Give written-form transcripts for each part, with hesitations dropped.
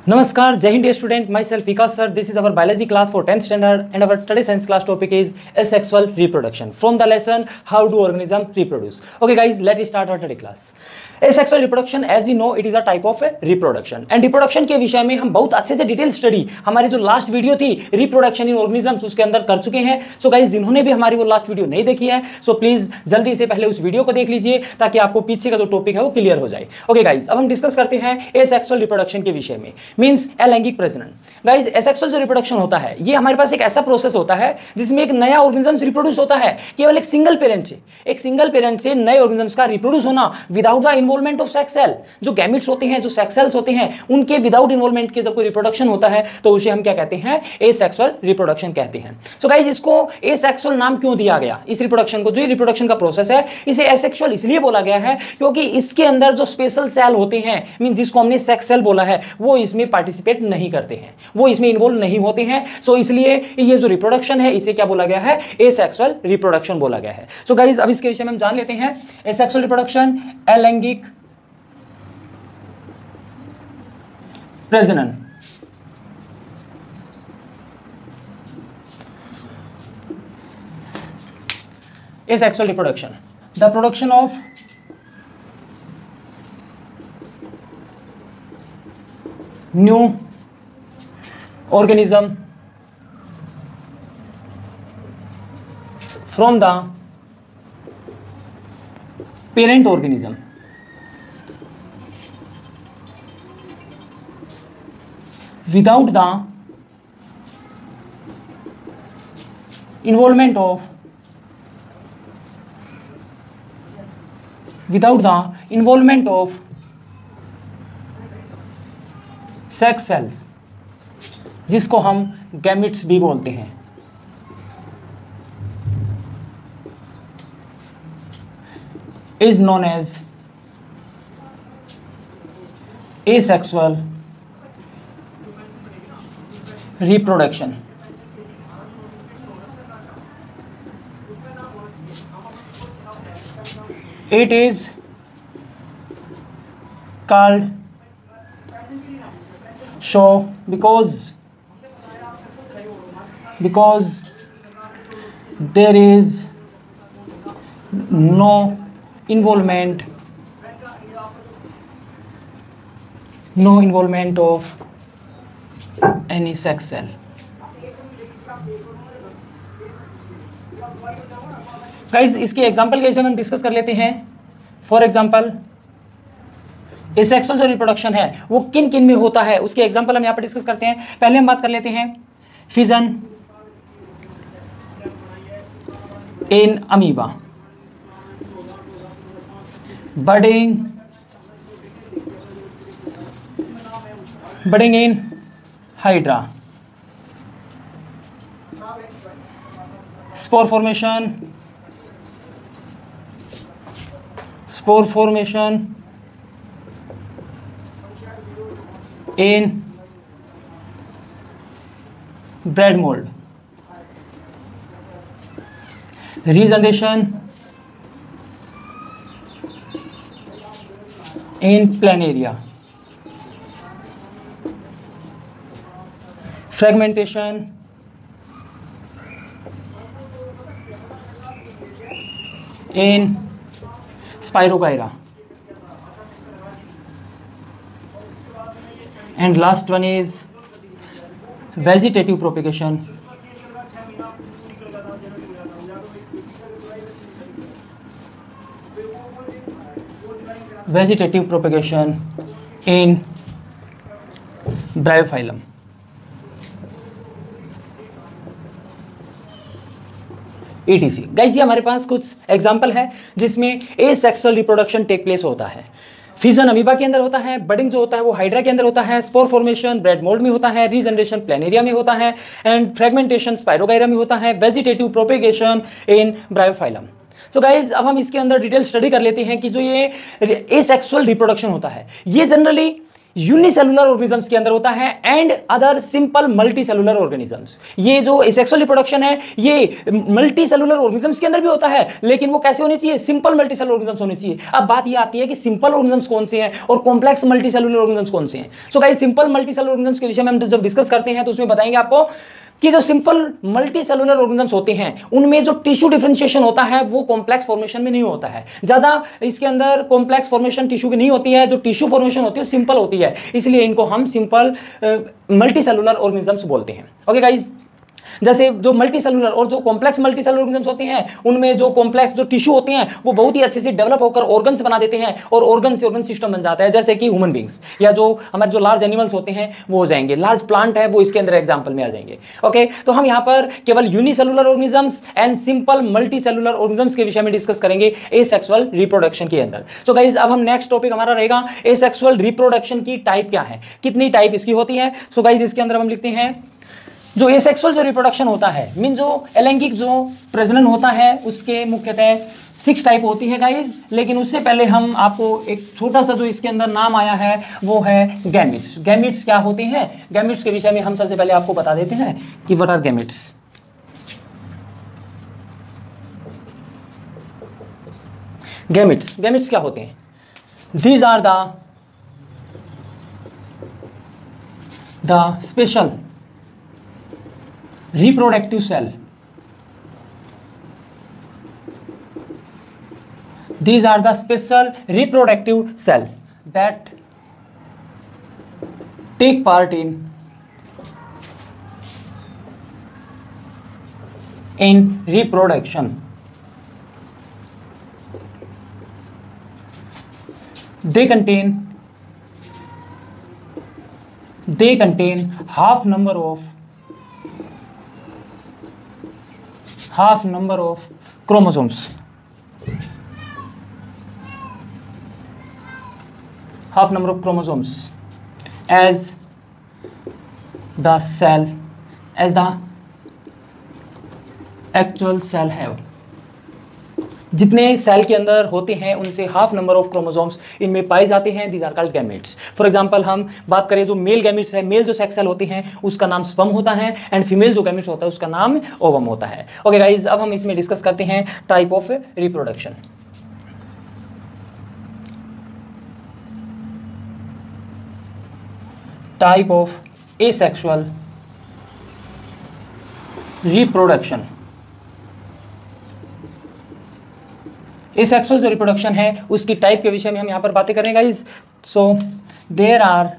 Namaskar, Jai Hind dear student, myself Vikas sir. This is our biology class for 10th standard and our today science class topic is asexual reproduction. From the lesson how do organism reproduce. Okay guys, let's start our today class. Asexual reproduction, as we know, it is a type of reproduction. And reproduction के विषय में हम बहुत अच्छे से detail study हमारी जो last video थी रिप्रोडक्शन इन ऑर्गेनिजम्स उसके अंदर कर चुके हैं. सो गाइज जिन्होंने भी हमारी वो लास्ट वीडियो नहीं देखी है सो प्लीज जल्दी से पहले उस वीडियो को देख लीजिए ताकि आपको पीछे का जो टॉपिक है वो क्लियर हो जाए. ओके गाइज, अब हम डिस्कस करते हैं एसेक्सुअल रिप्रोडक्शन के विषय में. मींस अलैंगिक प्रजनन. गाइज एसेक्सुअल जो रिप्रोडक्शन होता है ये हमारे पास एक ऐसा प्रोसेस होता है जिसमें एक नया ऑर्गेनिजम्स रिप्रोड्यूस होता है. केवल एक सिंगल पेरेंट से नए ऑर्गेनिजम्स का रिप्रोड्यूस होना without the involvement of sex cell. जो गैमेट्स होते हैं, जो सेक्स सेल्स होते हैं, उनके विदाउट इन्वॉल्वमेंट के जब कोई रिप्रोडक्शन होता है तो उसे हम क्या कहते हैं? एसेक्सुअल रिप्रोडक्शन कहते हैं. सो गाइज इसको एसेक्सुअल नाम क्यों दिया गया? इस रिप्रोडक्शन को, जो रिप्रोडक्शन का प्रोसेस है, इसे एसेक्सुअल इसलिए बोला गया है क्योंकि इसके अंदर जो स्पेशल सेल होते हैं, मीन जिसको हमने सेक्स सेल बोला है, वो इसमें पार्टिसिपेट नहीं करते हैं, वो इसमें इन्वॉल्व नहीं होते हैं. सो इसलिए ये जो रिप्रोडक्शन है इसे क्या बोला गया है? एसेक्सुअल रिप्रोडक्शन बोला गया है. सो गाइज अब इसके विषय में हम जान लेते हैं. एसेक्सुअल रिप्रोडक्शन, अलैंगिक प्रजनन. Asexual reproduction, the production of new organism from the parent organism without the involvement of sex cells, जिसको हम गैमेट्स भी बोलते हैं, is known as asexual reproduction. It is called so because there is no involvement of any sex cell. Guys इसके example के विषय में हम डिस्कस कर लेते हैं. फॉर एग्जाम्पल एसेक्सुअल जो रिप्रोडक्शन है वो किन किन में होता है उसके एग्जाम्पल हम यहाँ पर डिस्कस करते हैं. पहले हम बात कर लेते हैं fission in amoeba, budding in hydra, spore formation in bread mold, regeneration in planaria, fragmentation in Spirogyra, and last one is vegetative propagation in Bryophyllum. ETC. Guys ये हमारे पास कुछ एग्जाम्पल है जिसमें एसेक्सुअल रिप्रोडक्शन टेक प्लेस होता है. Fission amoeba के अंदर होता है, बडिंग जो होता है वो हाइड्रा के अंदर होता है, स्पोर फॉर्मेशन ब्रेड मोल्ड में होता है, रीजनरेशन प्लेनेरिया में होता है, एंड फ्रेगमेंटेशन स्पाइरोगायरा में होता है, वेजिटेटिव प्रोपेगेशन इन ब्रायोफाइलम. सो गाइज अब हम इसके अंदर डिटेल स्टडी कर लेते हैं कि जो ये एसेक्सुअल रिप्रोडक्शन होता है ये जनरली यूनिसेलुलर ऑर्गेनिजम्स के अंदर होता है and other simple multi cellular organisms. ये जो एसेक्सुअल रिप्रोडक्शन है ये मल्टी सेलुलर ऑर्गेनिजम्स के अंदर भी होता है, लेकिन वो कैसे होनी चाहिए? सिंपल मल्टी सेलुलर ऑर्गेनिजम्स होने चाहिए। अब बात ये आती है कि सिंपल ऑर्गेनिजम्स कौन से हैं और कॉम्प्लेक्स मल्टी सेलुलर ऑर्गेनिजम्स कौन से हैं। So guys, simple multi cellular organisms के विषय में हम जब डिस्कस करते हैं तो उसमें बताएंगे आपको कि जो सिंपल मल्टी सेलुलर ऑर्गेनिजम्स होते हैं उनमें जो टिश्यू डिफरेंशिएशन होता है वो कॉम्प्लेक्स फॉर्मेशन में नहीं होता है। ज्यादा इसके अंदर कॉम्प्लेक्स फॉर्मेशन टिश्यू की नहीं होती है, जो टिश्यू फॉर्मेशन होती है सिंपल होती है, इसलिए इनको हम सिंपल मल्टी सेलुलर ऑर्गेनिजम्स बोलते हैं। ओके गाइज, जैसे जो मल्टी सेलुलर और जो कॉम्प्लेक्स मल्टी सेलुलर ऑर्गेनिजम्स होते हैं उनमें जो कॉम्प्लेक्स जो टिश्यू होते हैं वो बहुत ही अच्छे से डेवलप होकर ऑर्गन्स बना देते हैं और ऑर्गन से ऑर्गन सिस्टम बन जाता है, जैसे कि ह्यूमन बींग्स या जो हमारे जो लार्ज एनिमल्स होते हैं वो हो जाएंगे, लार्ज प्लांट है वो इसके अंदर एग्जाम्पल में आ जाएंगे। ओके, तो हम यहाँ पर केवल unicellular organisms and simple multi cellular organisms के विषय में डिस्कस करेंगे एसेक्सुअल रिप्रोडक्शन के अंदर। सो गाइज, अब हम नेक्स्ट टॉपिक हमारा रहेगा एसेक्सुअल रिप्रोडक्शन की टाइप क्या है, कितनी टाइप इसकी होती है। सो गाइज, इसके अंदर हम लिखते हैं जो एसेक्सुअल जो रिप्रोडक्शन होता है मीन जो अलैंगिक जो प्रजनन होता है उसके मुख्यतः 6 टाइप होती है गाइज। लेकिन उससे पहले हम आपको एक छोटा सा जो इसके अंदर नाम आया है वो है गैमिट्स। गैमिट्स क्या होते हैं? गैमिट्स के विषय में हम सबसे पहले आपको बता देते हैं कि व्हाट आर गैमिट्स। गैमिट्स क्या होते हैं? These are the special reproductive cell. These are the special reproductive cell that take part in reproduction. They contain half number of chromosomes. Half number of chromosomes as the actual cell have. जितने cell के अंदर होते हैं उनसे half number of chromosomes इनमें पाए जाते हैं। These are called gametes. For example हम बात करें जो मेल गैमेट्स है, मेल जो सेक्स सेल होते हैं उसका नाम स्पर्म होता है एंड फीमेल जो गैमेट्स होता है उसका नाम ओवम होता है। ओके गाइज, अब हम इसमें डिस्कस करते हैं type of reproduction. Type of asexual reproduction. Asexual जो रिप्रोडक्शन है उसकी टाइप के विषय में हम यहाँ पर बातें करेंगे guys. So there are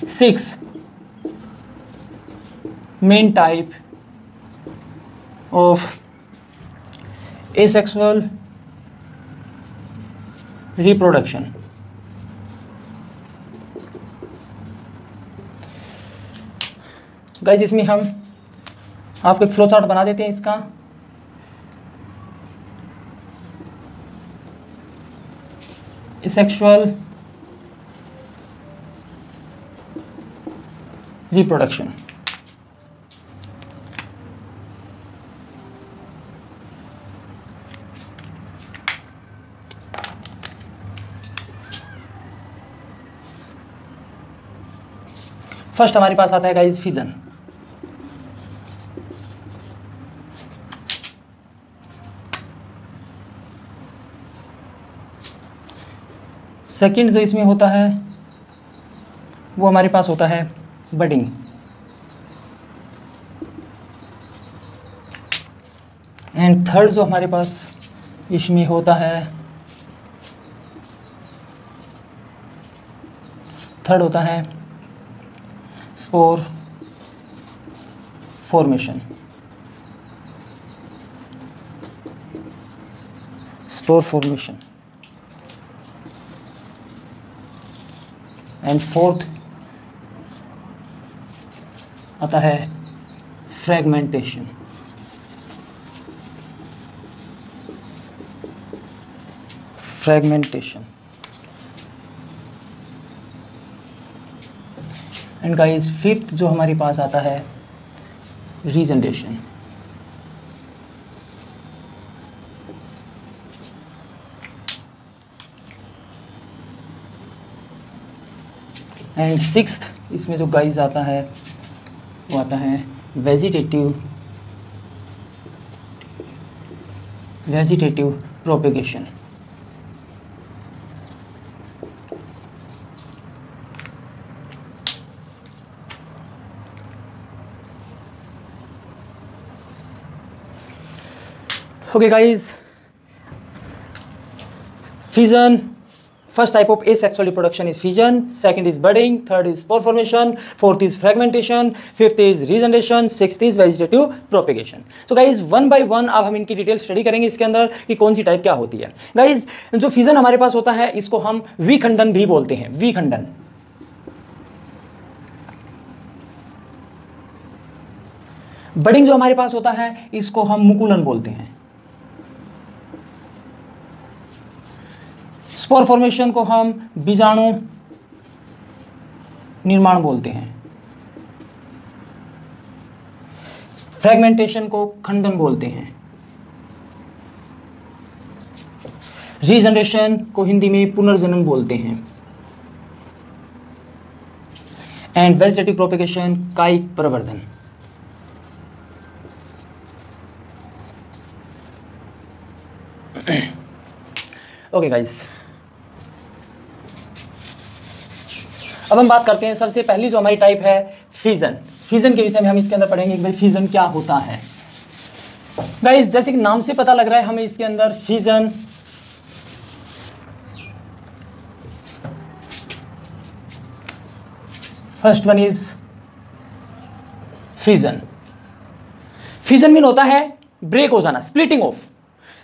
6 main type of asexual reproduction. Guys, इसमें हम आपको एक फ्लो चार्ट बना देते हैं इसका। Sexual reproduction. फर्स्ट हमारे पास आता है गाइस फिजन। सेकंड जो इसमें होता है वो हमारे पास होता है बडिंग। एंड थर्ड जो हमारे पास इसमें होता है स्पोर फॉर्मेशन। एंड फोर्थ आता है फ्रेगमेंटेशन। एंड गाइस, फिफ्थ जो हमारे पास आता है रीजनरेशन। एंड सिक्स्थ इसमें जो गाइस आता है वो आता है vegetative propagation. Okay guys, fission, first type of asexual reproduction is fission, second is budding, third is spore formation, fourth is fragmentation, fifth is regeneration, sixth is vegetative propagation. So guys, one by one अब हम इनकी detail study करेंगे इसके अंदर कि कौन सी type क्या होती है। गाइज जो फिजन हमारे पास होता है इसको हम विखंडन भी बोलते हैं, विखंडन। बडिंग जो हमारे पास होता है इसको हम मुकुलन बोलते हैं। स्पोर फॉर्मेशन को हम बीजाणु निर्माण बोलते हैं। फ्रैगमेंटेशन को खंडन बोलते हैं। रीजनरेशन को हिंदी में पुनर्जनन बोलते हैं। एंड वेजिटेटिव प्रोपेगेशन कायिक प्रवर्धन। ओके गाइस, अब हम बात करते हैं सबसे पहली जो हमारी टाइप है फिजन। फिजन के विषय में हम इसके अंदर पढ़ेंगे कि भाई फिजन क्या होता है। गाइस जैसे कि नाम से पता लग रहा है हमें इसके अंदर fission first one is fission. Fission mean होता है ब्रेक हो जाना, स्प्लिटिंग ऑफ।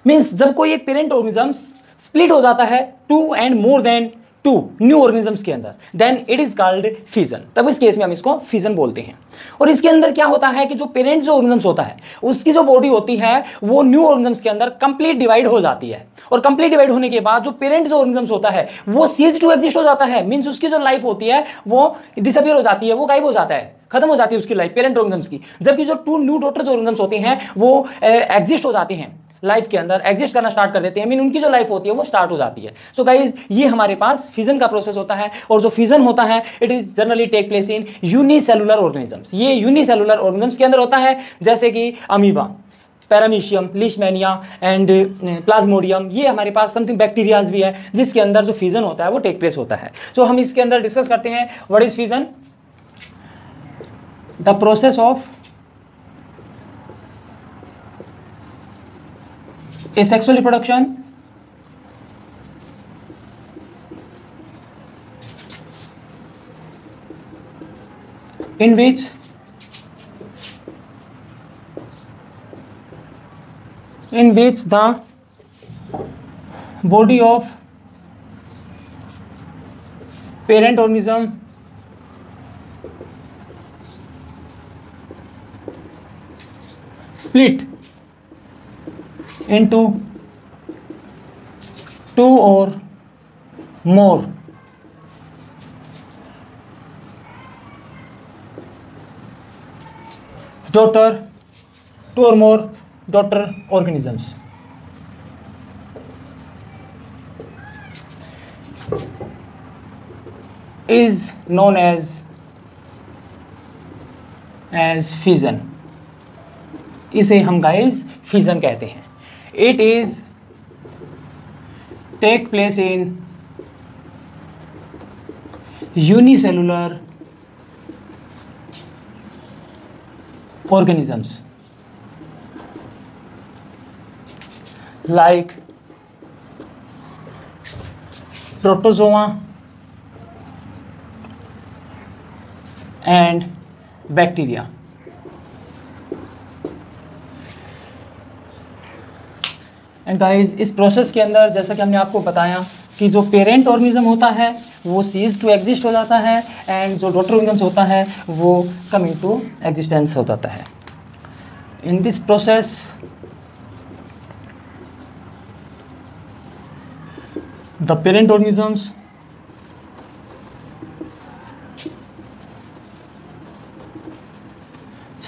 मीन्स जब कोई एक पेरेंट ऑर्गेनिजम्स स्प्लिट हो जाता है two and more than two new organisms के अंदर, then it is called fission. तब इस केस में हम इसको फिजन बोलते हैं। और इसके अंदर क्या होता है कि जो पेरेंट जो ऑर्गेनिजम्स होता है उसकी जो बॉडी होती है वो न्यू ऑर्गेनिजम्स के अंदर कंप्लीट डिवाइड हो जाती है। और कंप्लीट डिवाइड होने के बाद जो पेरेंट जो ऑर्गेनिजम्स होता है वो सीज टू एग्जिस्ट हो जाता है। मीन्स उसकी जो लाइफ होती है वो डिसअपियर हो जाती है, वो गायब हो जाता है, खत्म हो जाती है उसकी लाइफ पेरेंट ऑर्गेनिजम्स की। जबकि जो टू न्यू डॉटर ऑर्गेनिजम्स होते हैं वो एग्जिस्ट हो जाती हैं, लाइफ के अंदर एग्जिस्ट करना स्टार्ट कर देते हैं। मीन उनकी जो लाइफ होती है वो स्टार्ट हो जाती है। सो गाइज ये हमारे पास फिजन का प्रोसेस होता है। और जो फिजन होता है it is generally take place in unicellular organisms. ये यूनिसेलुलर ऑर्गेनिजम्स के अंदर होता है, जैसे कि amoeba, paramecium, leishmania and plasmodium. ये हमारे पास समथिंग बैक्टीरियाज भी है जिसके अंदर जो फिजन होता है वो टेक प्लेस होता है। सो हम इसके अंदर डिस्कस करते हैं what is fission. The process of asexual reproduction in which the body of parent organism split into two or more daughter organisms is known as fission। इसे हम गाइस फिजन कहते हैं। It is take place in unicellular organisms like protozoa and bacteria। And guys इस process के अंदर जैसा कि हमने आपको बताया कि जो पेरेंट ऑर्गेनिज्म होता है वो सीज टू एग्जिस्ट हो जाता है एंड जो डॉटर ऑर्गेनिज्म होता है वो कमिंग टू एग्जिस्टेंस हो जाता है। इन this process the parent organisms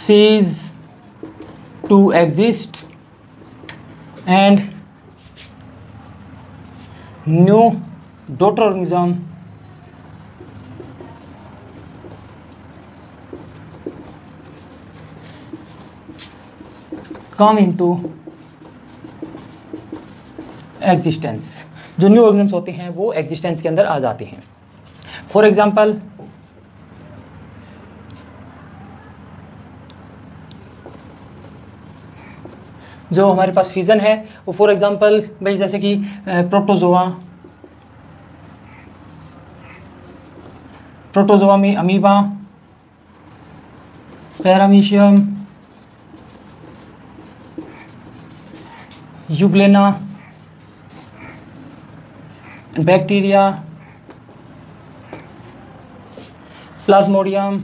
cease to exist and new daughter organism come into existence. जो न्यू ऑर्गेनिज्म्स होते हैं वो एग्जिस्टेंस के अंदर आ जाते हैं। फॉर एग्जांपल जो हमारे पास फिजन है वो फॉर एग्जांपल भाई जैसे कि प्रोटोजोआ में amoeba, paramecium, euglena, bacteria, plasmodium,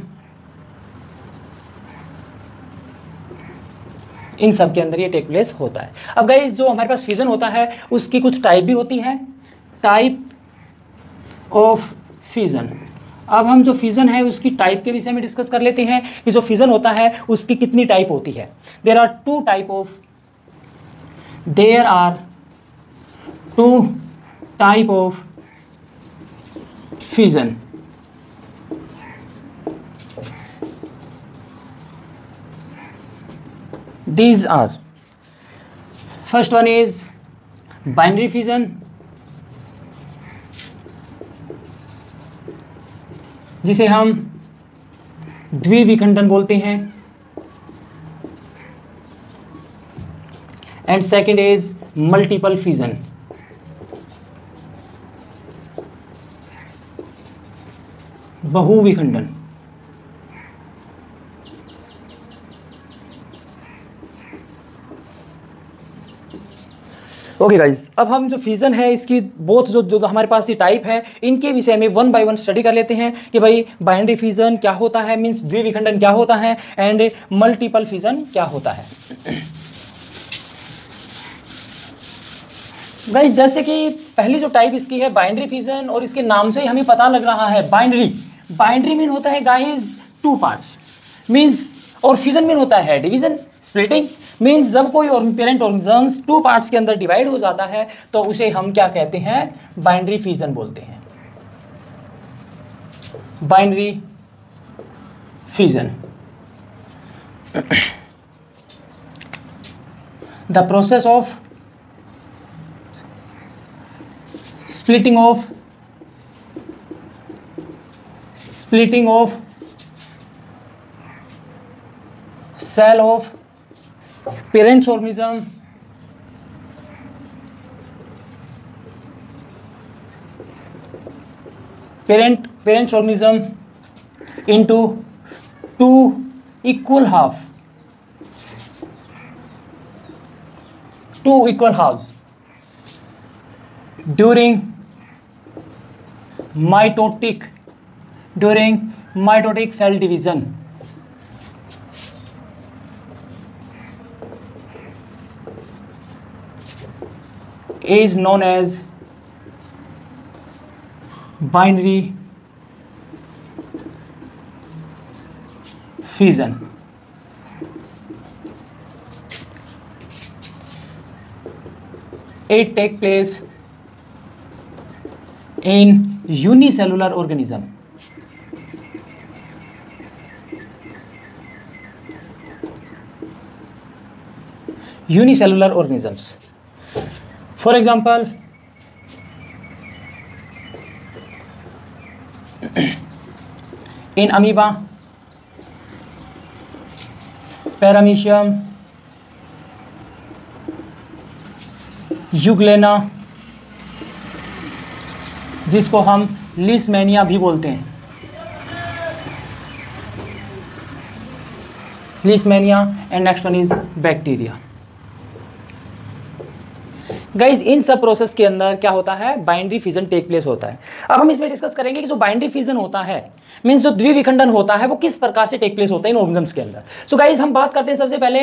इन सब के अंदर ये टेक प्लेस होता है। अब गाइस जो हमारे पास फ्यूजन होता है उसकी कुछ टाइप भी होती है, टाइप ऑफ फ्यूजन। अब हम जो फ्यूजन है उसकी टाइप के विषय में डिस्कस कर लेते हैं कि जो फ्यूजन होता है उसकी कितनी टाइप होती है। There are two type of fusion. These are, first one is binary fission, जिसे हम द्विविखंडन बोलते हैं, and second is multiple fusion. बहुविखंडन। ओके गाइज, अब हम जो फ्यूजन है इसकी बोथ जो हमारे पास ये टाइप है इनके विषय में वन बाय वन स्टडी कर लेते हैं कि भाई बाइनरी फ्यूजन क्या होता है, मींस द्विविखंडन क्या होता है, एंड मल्टीपल फ्यूजन क्या होता है। गाइज जैसे कि पहली जो टाइप इसकी है बाइनरी फ्यूजन, और इसके नाम से ही हमें पता लग रहा है बाइनरी। बाइनरी मीन होता है गाइज टू पार्ट्स, मीन्स, और फ्यूजन मीन होता है डिवीजन, स्प्लिटिंग। मीन्स जब कोई पेरेंट ऑर्गेनिज्म्स टू पार्ट्स के अंदर डिवाइड हो जाता है तो उसे हम क्या कहते हैं, बाइनरी फ्यूजन बोलते हैं। Binary fusion. The process of splitting of cell of parent organism into two equal halves during mitotic cell division is known as binary fission. It takes place in unicellular organism. Unicellular organisms. For example, in amoeba, paramecium, euglena, जिसको हम Leishmania भी बोलते हैं, Leishmania, and next one is bacteria. Guys in सब process के अंदर क्या होता है, बाइनरी फ्यूजन टेक प्लेस होता है। अब हम इसमें डिस्कस करेंगे कि जो बाइनरी फ्यूजन होता है, मींस जो द्विविखंडन होता है, वो किस प्रकार से टेक प्लेस होता है इन ऑर्गेनिज्म्स के अंदर। सो गाइज हम बात करते हैं सबसे पहले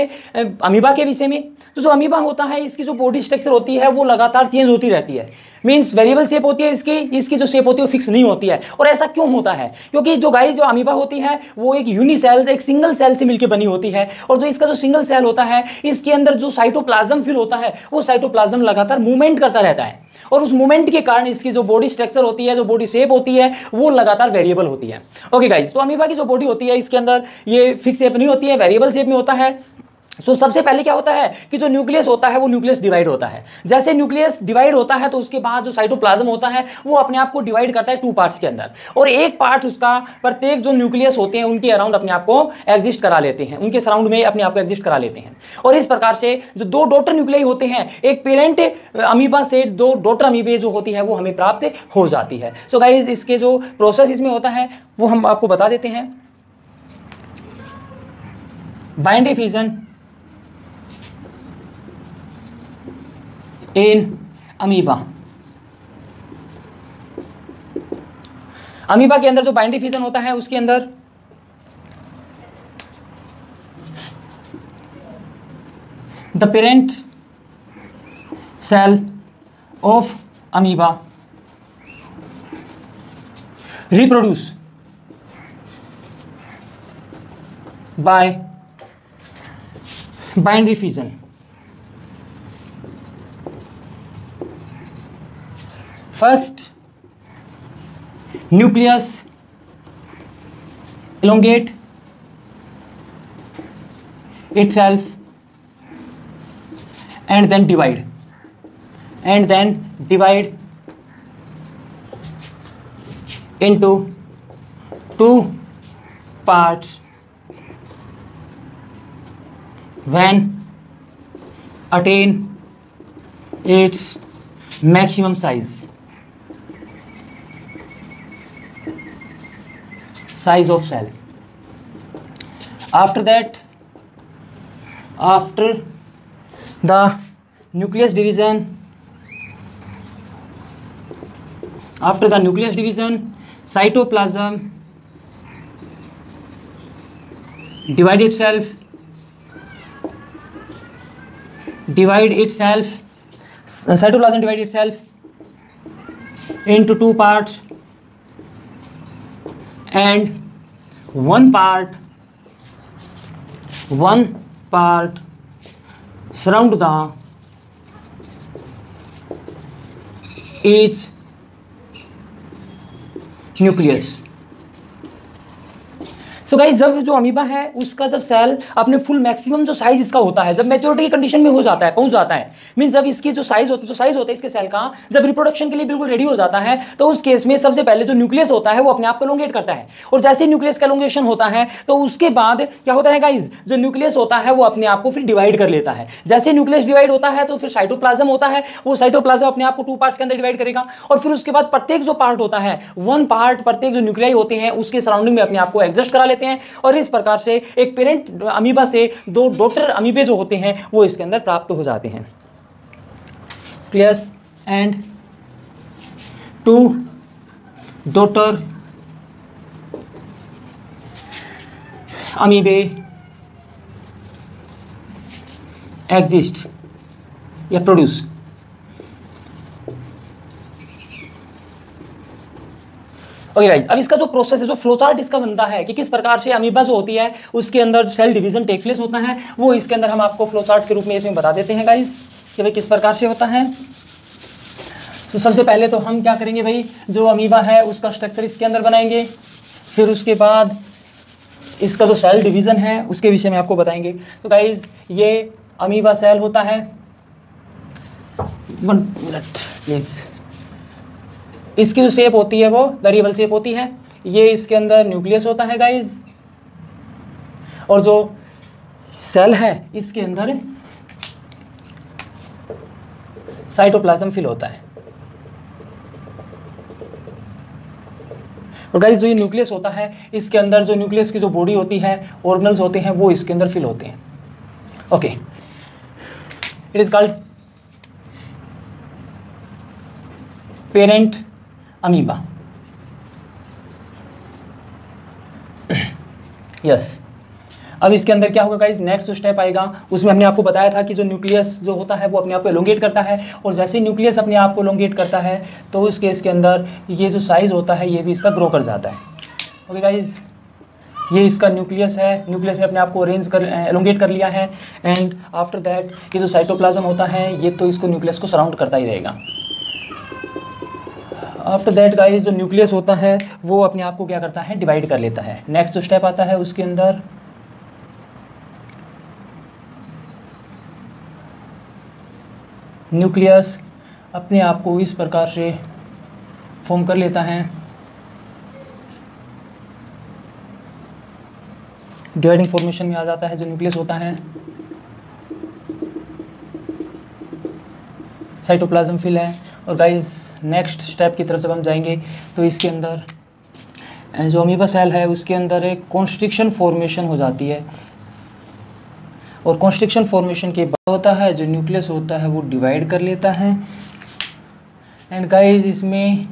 अमीबा के विषय में। तो जो अमीबा होता है इसकी जो बॉडी स्ट्रक्चर होती है वो लगातार चेंज होती रहती है, मींस वेरिएबल शेप होती है इसकी जो शेप होती है वो फिक्स नहीं होती है। और ऐसा क्यों होता है, क्योंकि जो गाइज जो अमीबा होती है वो एक यूनिसेल, एक सिंगल सेल से मिलकर बनी होती है, और जो इसका जो सिंगल सेल होता है इसके अंदर जो साइटोप्लाज्म फिल होता है वो साइटोप्लाज्म लगातार मूवमेंट करता रहता है, और उस मूवमेंट के कारण इसकी जो बॉडी स्ट्रक्चर होती है, जो बॉडी शेप होती है वो लगातार वेरिएबल होती है। ओके गाइज, तो अमीबा की जो बॉडी होती है इसके अंदर ये फिक्स शेप नहीं होती है, वेरिएबल शेप में होता है। सबसे पहले क्या होता है कि जो न्यूक्लियस होता है वो न्यूक्लियस डिवाइड होता है। जैसे न्यूक्लियस डिवाइड होता है तो उसके बाद जो साइटोप्लाज्म होता है वो अपने आप को डिवाइड करता है 2 पार्ट्स के अंदर, और एक पार्ट उसका प्रत्येक जो न्यूक्लियस होते हैं उनके अराउंड अपने आप को एग्जिस्ट करा लेते हैं, उनके सराउंड में अपने आप को एग्जिस्ट करा लेते हैं। और इस प्रकार से जो 2 डॉटर न्यूक्लियाई होते हैं, एक पेरेंट अमीबा से 2 डॉटर अमीबे जो होती है वो हमें प्राप्त हो जाती है। सो गाइस इसके जो प्रोसेस इसमें होता है वो हम आपको बता देते हैं। Binary fusion in amoeba. Amoeba के अंदर जो बाइंडरी फ्यूजन होता है उसके अंदर the parent cell of amoeba reproduce by binary fusion. First, nucleus elongate itself and then divide into 2 parts when attain its maximum size of cell. After that, after the nucleus division, cytoplasm divide itself cytoplasm divide itself into 2 parts, and one part surround the each nucleus. So guys जब जो amoeba है उसका जब cell अपने full maximum जो size इसका होता है, जब मैच्योरिटी की कंडीशन में हो जाता है, पहुंच जाता है, मीन जब इसकी जो साइज होता है इसके सेल का, जब रिप्रोडक्शन के लिए बिल्कुल रेडी हो जाता है, तो उस केस में सबसे पहले जो न्यूक्लियस होता है वो अपने आप को एलोंगेट करता है। और जैसे न्यूक्लियस का एलोंगेशन होता है तो उसके बाद क्या होता है गाइस, जो न्यूक्लियस होता है वो अपने आप को फिर डिवाइड कर लेता है। जैसे न्यूक्लियस डिवाइड होता है तो फिर साइटोप्लाज्म होता है, वो साइटोप्लाज्म अपने आप को 2 पार्ट्स के अंदर डिवाइड करेगा, और फिर उसके बाद प्रत्येक जो पार्ट होता है 1 पार्ट प्रत्येक जो न्यूक्लियाई होते हैं उसके सराउंडिंग में अपने आप को एडजस्ट करा लेते हैं, और इस प्रकार से एक पेरेंट अमीबा से 2 डॉटर अमीबे जो होते हैं वो इसके अंदर प्राप्त हो जाते हैं। प्लस एंड 2 डॉटर अमीबे एग्जिस्ट या प्रोड्यूस। ओके गाइस, अब इसका जो प्रोसेस है, जो फ्लोचार्ट इसका बनता है कि किस प्रकार से अमीबा जो होती है उसके अंदर सेल डिवीजन टेक प्लेस होता है, वो इसके अंदर हम आपको फ्लोचार्ट के रूप में इसमें बता देते हैं गाइस कि भाई किस प्रकार से होता है। तो सबसे पहले तो हम क्या करेंगे भाई, जो अमीबा है उसका स्ट्रक्चर इसके अंदर बनाएंगे, फिर उसके बाद इसका जो सेल डिवीज़न है उसके विषय में आपको बताएंगे। तो गाइस ये अमीबा सेल होता है, 1 मिनट प्लीज़, इसकी जो शेप होती है वो वेरिएबल शेप होती है। ये इसके अंदर न्यूक्लियस होता है गाइस, और जो सेल है इसके अंदर साइटोप्लाज्म फिल होता है। और गाइस जो ये न्यूक्लियस होता है इसके अंदर जो न्यूक्लियस की जो बॉडी होती है, ऑर्गेनल्स होते हैं, वो इसके अंदर फिल होते हैं। Okay, it is called parent amoeba. Yes, अब इसके अंदर क्या होगा गाइस, नेक्स्ट जो स्टेप आएगा उसमें हमने आपको बताया था कि जो न्यूक्लियस जो होता है वो अपने आप को एलोंगेट करता है, और जैसे ही न्यूक्लियस अपने आप को एलोंगेट करता है तो उस केस के अंदर ये जो साइज़ होता है ये भी इसका ग्रो कर जाता है। ओके गाइस, ये इसका न्यूक्लियस है, न्यूक्लियस ने अपने आप को एलोंगेट कर लिया है, एंड आफ्टर दैट ये जो साइटोप्लाज्म होता है ये तो इसको न्यूक्लियस को सराउंड करता ही रहेगा। आफ्टर दैट गाइस जो न्यूक्लियस होता है वो अपने आप को क्या करता है, डिवाइड कर लेता है। नेक्स्ट जो स्टेप आता है उसके अंदर न्यूक्लियस अपने आप को इस प्रकार से फॉर्म कर लेता है। डिवाइडिंग फॉर्मेशन में आ जाता है जो न्यूक्लियस होता है। साइटोप्लाज्म फिल है। और गाइस नेक्स्ट स्टेप की तरफ जब हम जाएंगे तो इसके अंदर जो अमीबा सेल है उसके अंदर एक कॉन्स्ट्रिक्शन फॉर्मेशन हो जाती है, और कॉन्स्ट्रिक्शन फॉर्मेशन के बाद होता है जो न्यूक्लियस होता है वो डिवाइड कर लेता है। एंड गाइस इसमें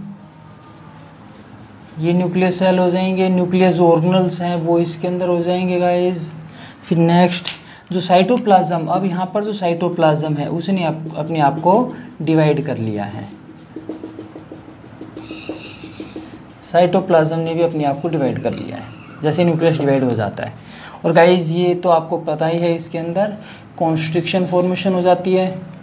ये न्यूक्लियस सेल हो जाएंगे, न्यूक्लियस जो ऑर्गेनल्स हैं वो इसके अंदर हो जाएंगे गाइस। फिर नेक्स्ट जो साइटोप्लाज्म, अब यहाँ पर जो साइटोप्लाज्म है उसने अपने आप को डिवाइड कर लिया है। साइटोप्लाज्म ने भी अपने आप को डिवाइड कर लिया है जैसे न्यूक्लियस डिवाइड हो जाता है। और गाइस ये तो आपको पता ही है, इसके अंदर कॉन्स्ट्रिक्शन फॉर्मेशन हो जाती है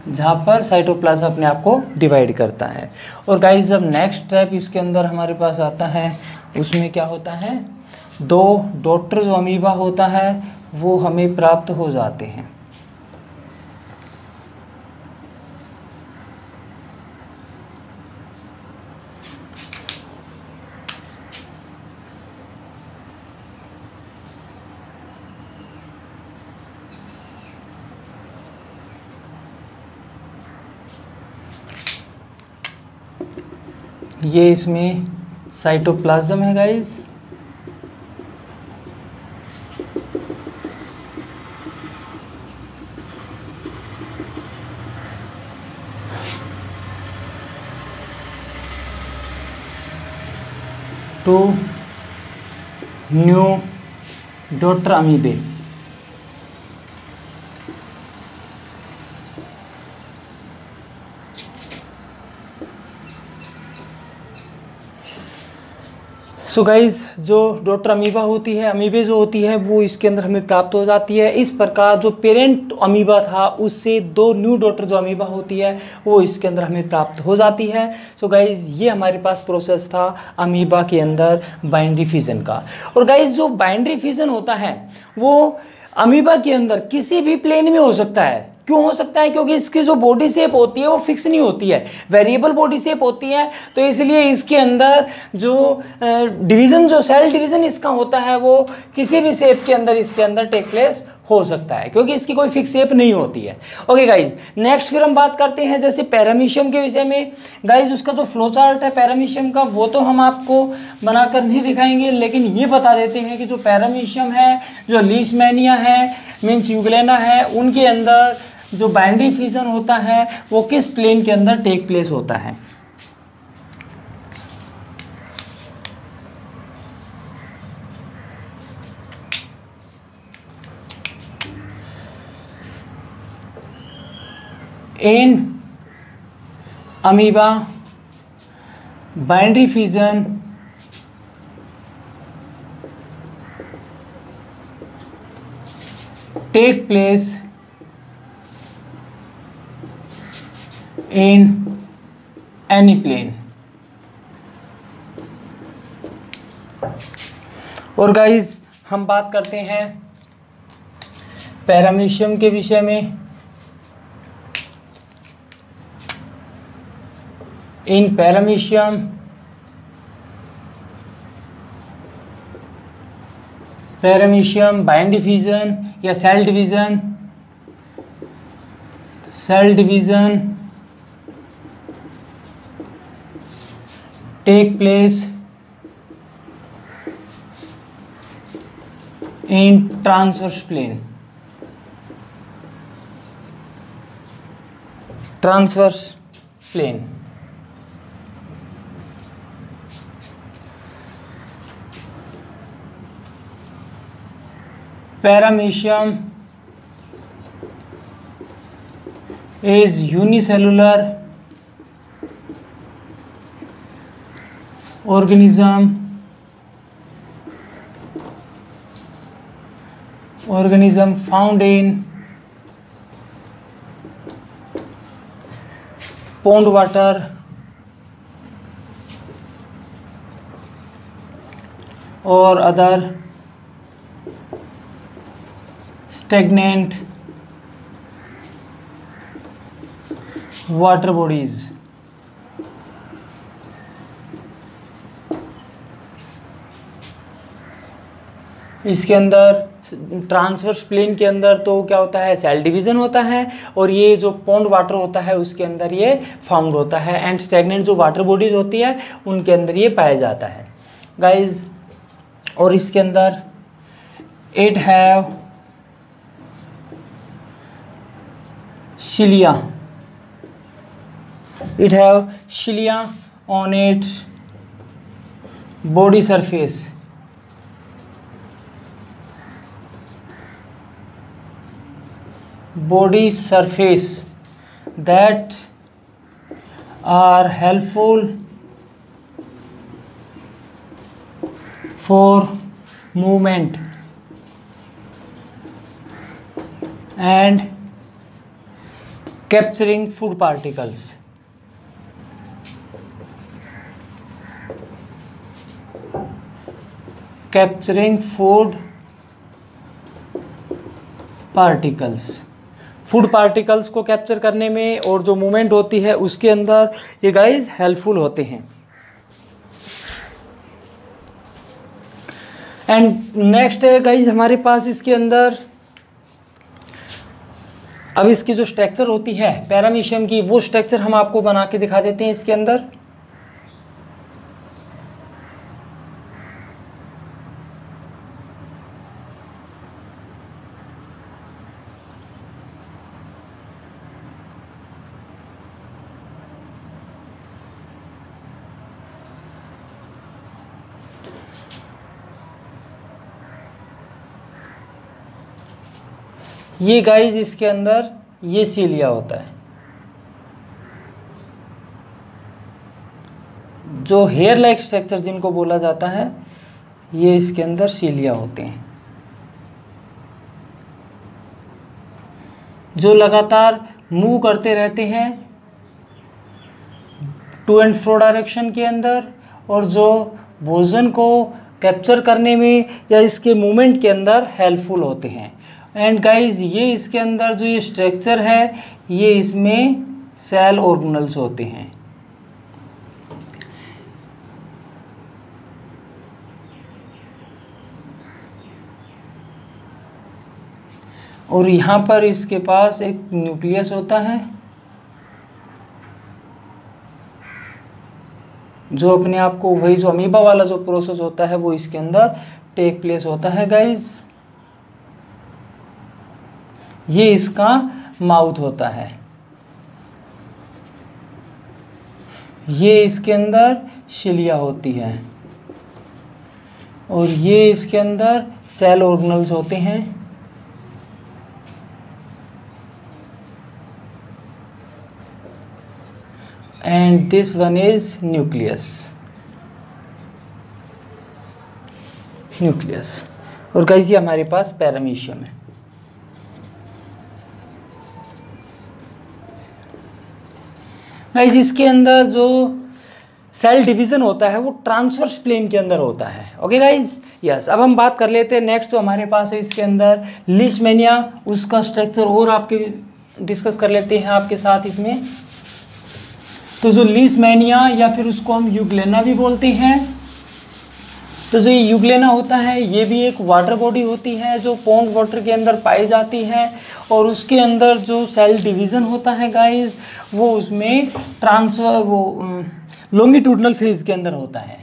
जहाँ पर साइटोप्लाज्म अपने आप को डिवाइड करता है। और गाइस जब नेक्स्ट स्टेप इसके अंदर हमारे पास आता है उसमें क्या होता है, 2 डॉटर जो अमीबा होता है वो हमें प्राप्त हो जाते हैं। ये इसमें साइटोप्लाज्म है guys. Two new daughter amoebae. So guys जो डॉटर अमीबा होती है, अमीबे जो होती है वो इसके अंदर हमें प्राप्त हो जाती है। इस प्रकार जो पेरेंट अमीबा था उससे 2 न्यू डॉटर जो अमीबा होती है वो इसके अंदर हमें प्राप्त हो जाती है। सो गाइज ये हमारे पास प्रोसेस था अमीबा के अंदर बाइनरी फिजन का। और गाइज जो बाइनरी फिजन होता है वो अमीबा के अंदर किसी भी प्लेन में हो सकता है। क्यों हो सकता है? क्योंकि इसकी जो बॉडी शेप होती है वो फिक्स नहीं होती है, वेरिएबल बॉडी शेप होती है। तो इसलिए इसके अंदर जो डिवीज़न, जो सेल डिवीज़न इसका होता है वो किसी भी शेप के अंदर इसके अंदर टेक प्लेस हो सकता है, क्योंकि इसकी कोई फिक्स शेप नहीं होती है। ओके गाइज, नेक्स्ट फिर हम बात करते हैं जैसे पैरामीशियम के विषय में। गाइज उसका जो फ्लो चार्ट है पैरामीशियम का वो तो हम आपको बनाकर नहीं दिखाएंगे, लेकिन ये बता देते हैं कि जो पैरामीशियम है, जो लीशमैनिया है, मीन्स यूग्लेना है, उनके अंदर जो बाइनरी फिजन होता है वो किस प्लेन के अंदर टेक प्लेस होता है। In amoeba binary fission take place in any plane। और गाइज हम बात करते हैं पैरामीशियम के विषय में। इन पैरामीशियम बाइनरी फिजन या cell division take place in transverse plane। Paramecium is unicellular organism found in pond water or other stagnant water bodies, इसके अंदर ट्रांसवर्स प्लेन के अंदर तो क्या होता है, सेल डिवीजन होता है, और ये जो पॉन्ड वाटर होता है उसके अंदर ये फाउंड होता है, एंड स्टैग्नेंट जो वाटर बॉडीज होती है उनके अंदर ये पाया जाता है गाइज। और इसके अंदर it have cilia, it have cilia on its body surface, that are helpful for movement and capturing food particles. Capturing food particles, food particles को कैप्चर करने में और जो मूवमेंट होती है उसके अंदर ये गाइस हेल्पफुल होते हैं। एंड नेक्स्ट है गाइस हमारे पास इसके अंदर, अब इसकी जो स्ट्रक्चर होती है पैरामीशियम की, वो स्ट्रक्चर हम आपको बना के दिखा देते हैं इसके अंदर। ये गाइज इसके अंदर ये सीलिया होता है, जो हेयर लाइक स्ट्रक्चर जिनको बोला जाता है, ये इसके अंदर सीलिया होते हैं, जो लगातार मूव करते रहते हैं टू एंड फ्रो डायरेक्शन के अंदर, और जो भोजन को कैप्चर करने में या इसके मूवमेंट के अंदर हेल्पफुल होते हैं। एंड गाइज ये इसके अंदर जो ये स्ट्रक्चर है, ये इसमें सेल ऑर्गेनल्स होते हैं। और यहाँ पर इसके पास एक न्यूक्लियस होता है, जो अपने आप को वही जो अमीबा वाला जो प्रोसेस होता है वो इसके अंदर टेक प्लेस होता है गाइज। ये इसका माउथ होता है, ये इसके अंदर शिलिया होती है, और ये इसके अंदर सेल ऑर्गेनल्स होते हैं। And this one is nucleus. और गाइस ये हमारे पास पैरामीशियम है। गाइस इसके अंदर जो सेल डिवीज़न होता है वो ट्रांसवर्स प्लेन के अंदर होता है। Okay guys, yes. अब हम बात कर लेते हैं नेक्स्ट, तो हमारे पास है इसके अंदर लीशमैनिया, उसका स्ट्रक्चर और आपके डिस्कस कर लेते हैं आपके साथ इसमें। तो जो लीशमैनिया या फिर उसको हम यूग्लेना भी बोलते हैं, तो जो ये यूग्लेना होता है ये भी एक वाटर बॉडी होती है जो पॉन्ड वाटर के अंदर पाई जाती है, और उसके अंदर जो सेल डिवीज़न होता है गाइस वो उसमें लॉन्गिट्यूडनल फेज के अंदर होता है।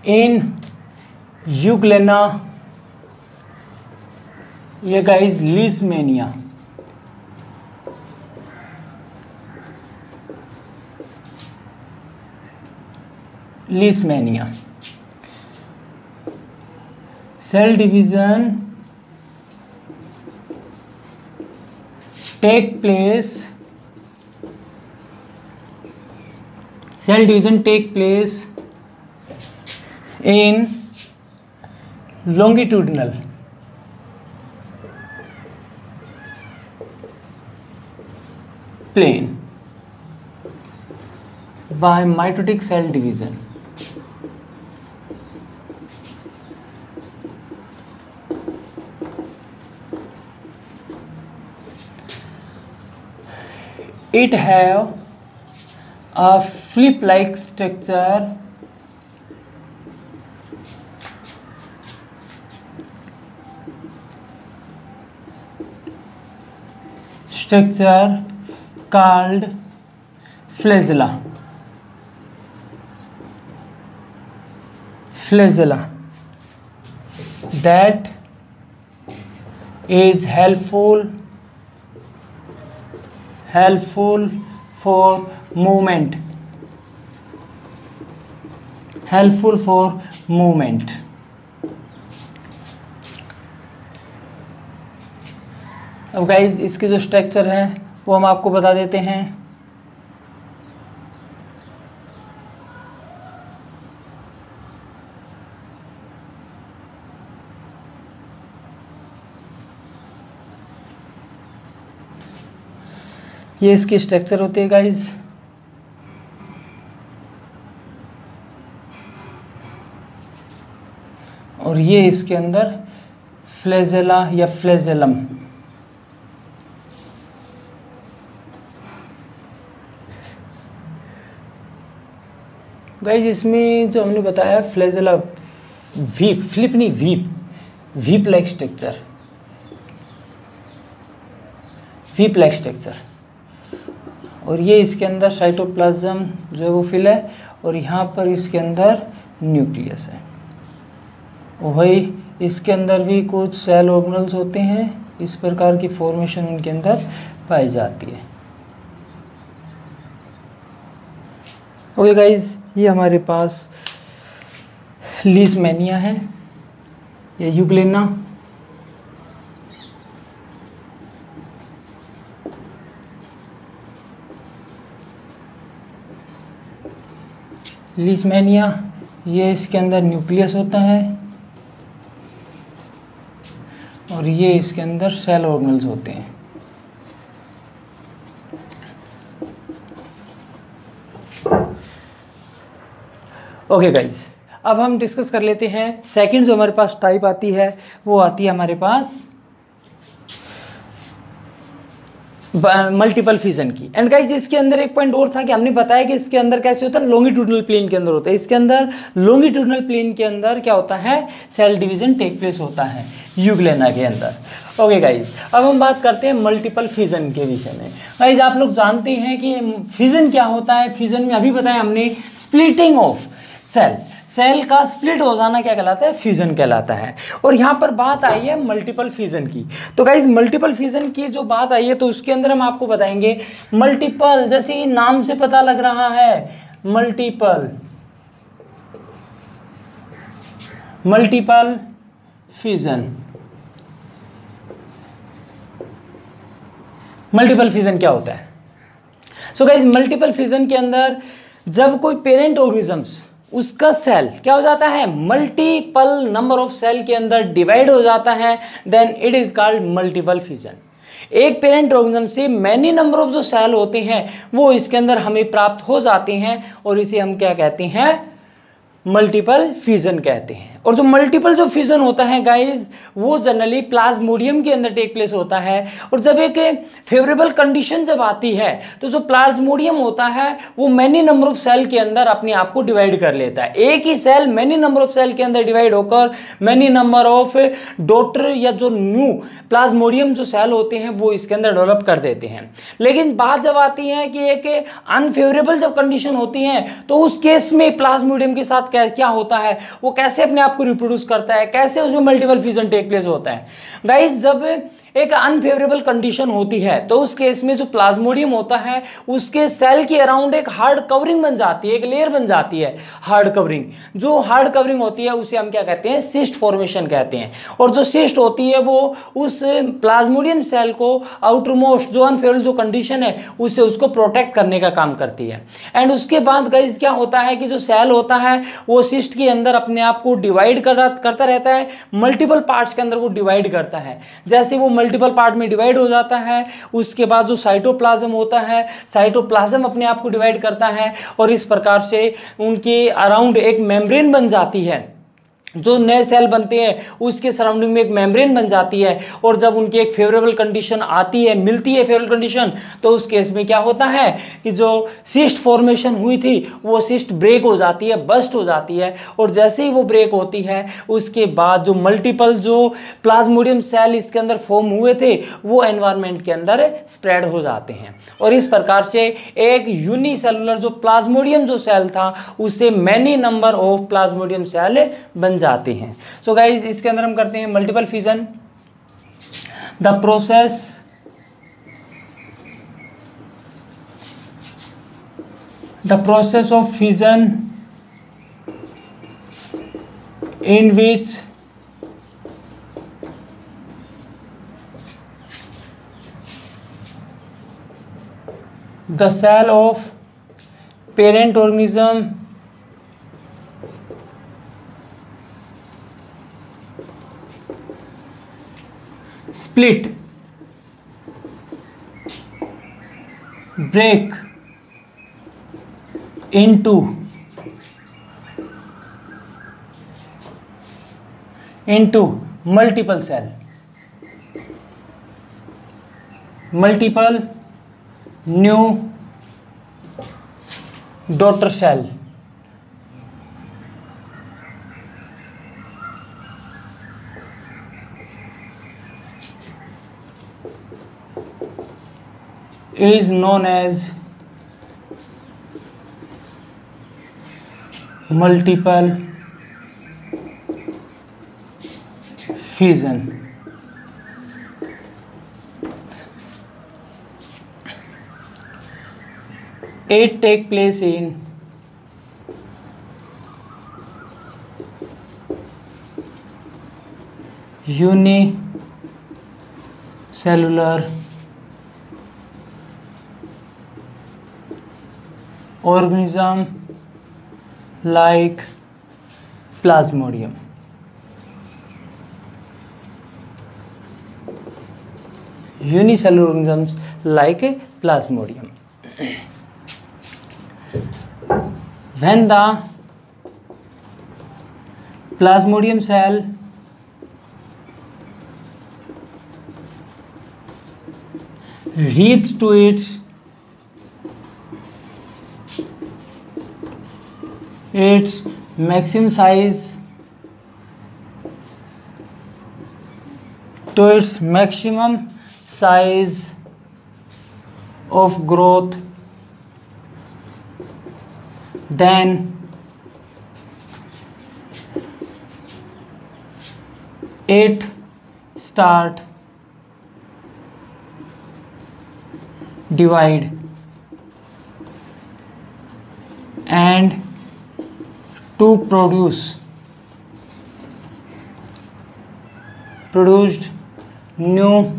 इन यूग्लेना ये guys leishmania, leishmania cell division take place in longitudinal plane by mitotic cell division. it have a flip like structure called flagella that is helpful for movement अब guys इसके जो structure है वो हम आपको बता देते हैं। ये इसकी स्ट्रक्चर होती है गाइज। और ये इसके अंदर फ्लैजेला या फ्लैजेलम। गाइज इसमें जो हमने बताया फ्लैजेला वीप लाइक स्ट्रक्चर, और ये इसके अंदर साइटोप्लाज्म जो है वो फिल है, और यहाँ पर इसके अंदर न्यूक्लियस है। वही इसके अंदर भी कुछ सेल ऑर्गेनल्स होते हैं, इस प्रकार की फॉर्मेशन उनके अंदर पाई जाती है। ओके गाइज, ये हमारे पास लीशमैनिया है या यूग्लेना। लीशमैनिया, ये इसके अंदर न्यूक्लियस होता है और ये इसके अंदर सेल ऑर्गेनल्स होते हैं। ओके गाइज, अब हम डिस्कस कर लेते हैं सेकंड जो हमारे पास टाइप आती है वो आती है हमारे पास मल्टीपल फिजन की। एंड गाइज इसके अंदर एक पॉइंट और था कि हमने बताया कि इसके अंदर कैसे होता है, लॉन्गिट्यूडनल प्लेन के अंदर होता है। इसके अंदर लॉन्गिट्यूडनल प्लेन के अंदर क्या होता है, सेल डिवीजन टेक प्लेस होता है यूग्लेना के अंदर। ओके गाइज, अब हम बात करते हैं मल्टीपल फिजन के विषय में। गाइज आप लोग जानते हैं कि फिजन क्या होता है। फिजन में अभी बताया हमने स्प्लिटिंग ऑफ सेल का स्प्लिट हो जाना क्या कहलाता है, फ्यूजन कहलाता है। और यहाँ पर बात आई है मल्टीपल फ्यूजन की। तो गाइज मल्टीपल फ्यूजन की जो बात आई है तो उसके अंदर हम आपको बताएंगे मल्टीपल, जैसे नाम से पता लग रहा है मल्टीपल फ्यूजन। मल्टीपल फ्यूजन क्या होता है? सो गाइज मल्टीपल फ्यूजन के अंदर जब कोई पेरेंट ऑर्गेनिजम्स उसका सेल क्या हो जाता है, मल्टीपल नंबर ऑफ सेल के अंदर डिवाइड हो जाता है, then it is called multiple fusion. एक पेरेंट ऑर्गेनिज्म से मैनी नंबर ऑफ जो सेल होते हैं वो इसके अंदर हमें प्राप्त हो जाते हैं और इसे हम क्या कहते हैं, मल्टीपल फ्यूजन कहते हैं। और जो मल्टीपल जो फ्यूजन होता है गाइज वो जनरली प्लाज्मोडियम के अंदर टेक प्लेस होता है। और जब एक फेवरेबल कंडीशन जब आती है तो जो प्लाज्मोडियम होता है वो मैनी नंबर ऑफ सेल के अंदर अपने आप को डिवाइड कर लेता है। एक ही cell many number of cell के अंदर डिवाइड होकर मैनी नंबर ऑफ डॉटर या जो न्यू प्लाज्मोडियम जो सेल होते हैं वो इसके अंदर डेवलप कर देते हैं। लेकिन बात जब आती है कि एक अनफेवरेबल जब कंडीशन होती है तो उस केस में प्लाज्मोडियम के साथ क्या होता है, वो कैसे अपने आप को रिप्रोड्यूस करता है, कैसे उसमें मल्टीपल फ्यूजन टेक प्लेस होता है। गाइस जब एक अनफेवरेबल कंडीशन होती है तो उस केस में जो प्लाज्मोडियम होता है उसके सेल के अराउंड एक हार्ड कवरिंग बन जाती है, एक लेयर बन जाती है हार्ड कवरिंग। जो हार्ड कवरिंग होती है उसे हम क्या कहते हैं, सिस्ट फॉर्मेशन कहते हैं। और जो सिस्ट होती है वो उस प्लाज्मोडियम सेल को आउटरमोस्ट जो अनफेवरेबल जो कंडीशन है उससे उसको प्रोटेक्ट करने का काम करती है। एंड उसके बाद गाइस क्या होता है कि जो सेल होता है वो सिस्ट के अंदर अपने आप को डिवाइड करता रहता है, मल्टीपल पार्ट्स के अंदर वो डिवाइड करता है। जैसे वो मल्टीपल पार्ट में डिवाइड हो जाता है उसके बाद जो साइटोप्लाज्म होता है, साइटोप्लाज्म अपने आप को डिवाइड करता है और इस प्रकार से उनके अराउंड एक मेम्ब्रेन बन जाती है। जो नए सेल बनते हैं उसके सराउंडिंग में एक मेम्ब्रेन बन जाती है, और जब उनकी एक फेवरेबल कंडीशन आती है, मिलती है फेवरेबल कंडीशन, तो उस केस में क्या होता है कि जो सिस्ट फॉर्मेशन हुई थी वो सिस्ट ब्रेक हो जाती है, बस्ट हो जाती है, और जैसे ही वो ब्रेक होती है उसके बाद जो मल्टीपल जो प्लाज्मोडियम सेल इसके अंदर फॉर्म हुए थे वो एनवायरनमेंट के अंदर स्प्रेड हो जाते हैं, और इस प्रकार से एक यूनिसेलुलर जो प्लाज्मोडियम जो सेल था उससे many number of plasmodium cell बन जाते हैं। सो गाइज इसके अंदर हम करते हैं multiple fission. The process of fission in which the cell of parent organism split, break into multiple cell, multiple new daughter cell, is known as multiple fission. It take place in unicellular organism like plasmodium. Unicellular organisms like plasmodium. When the plasmodium cell reach to its maximum size, to its maximum size of growth, then it start divide and to produced new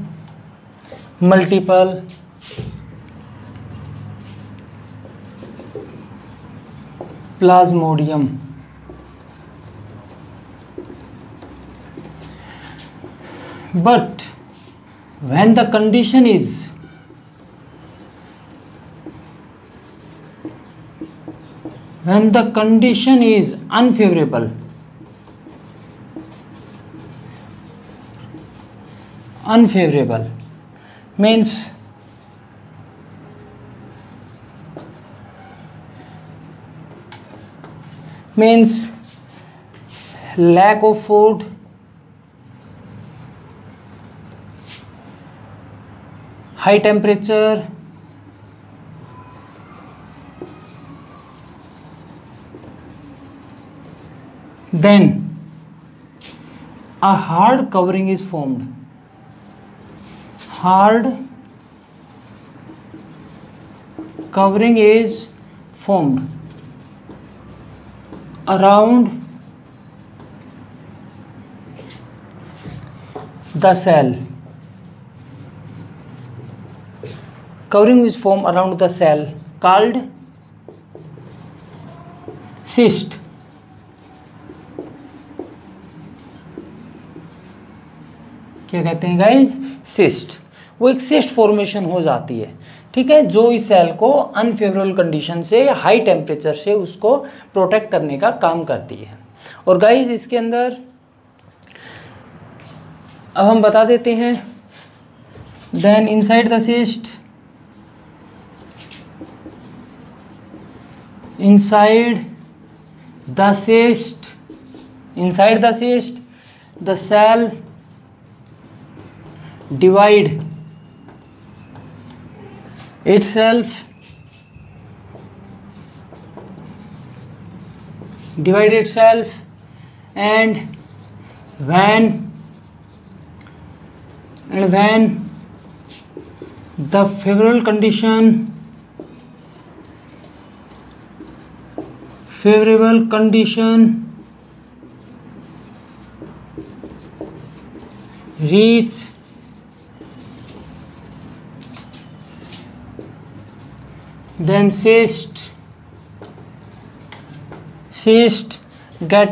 multiple plasmodium. But when the condition is unfavorable, means lack of food, high temperature, then a hard covering is formed. Hard covering is formed around the cell. Covering is formed around the cell called cyst. क्या कहते हैं guys? Cyst. वो एक cyst formation हो जाती है, ठीक है, जो इस सेल को अनफेवरेबल कंडीशन से, हाई टेम्परेचर से उसको प्रोटेक्ट करने का काम करती है। और गाइस इसके अंदर अब हम बता देते हैं, then inside the cyst, inside the cyst the cell divide itself and when the favorable condition reach then cyst get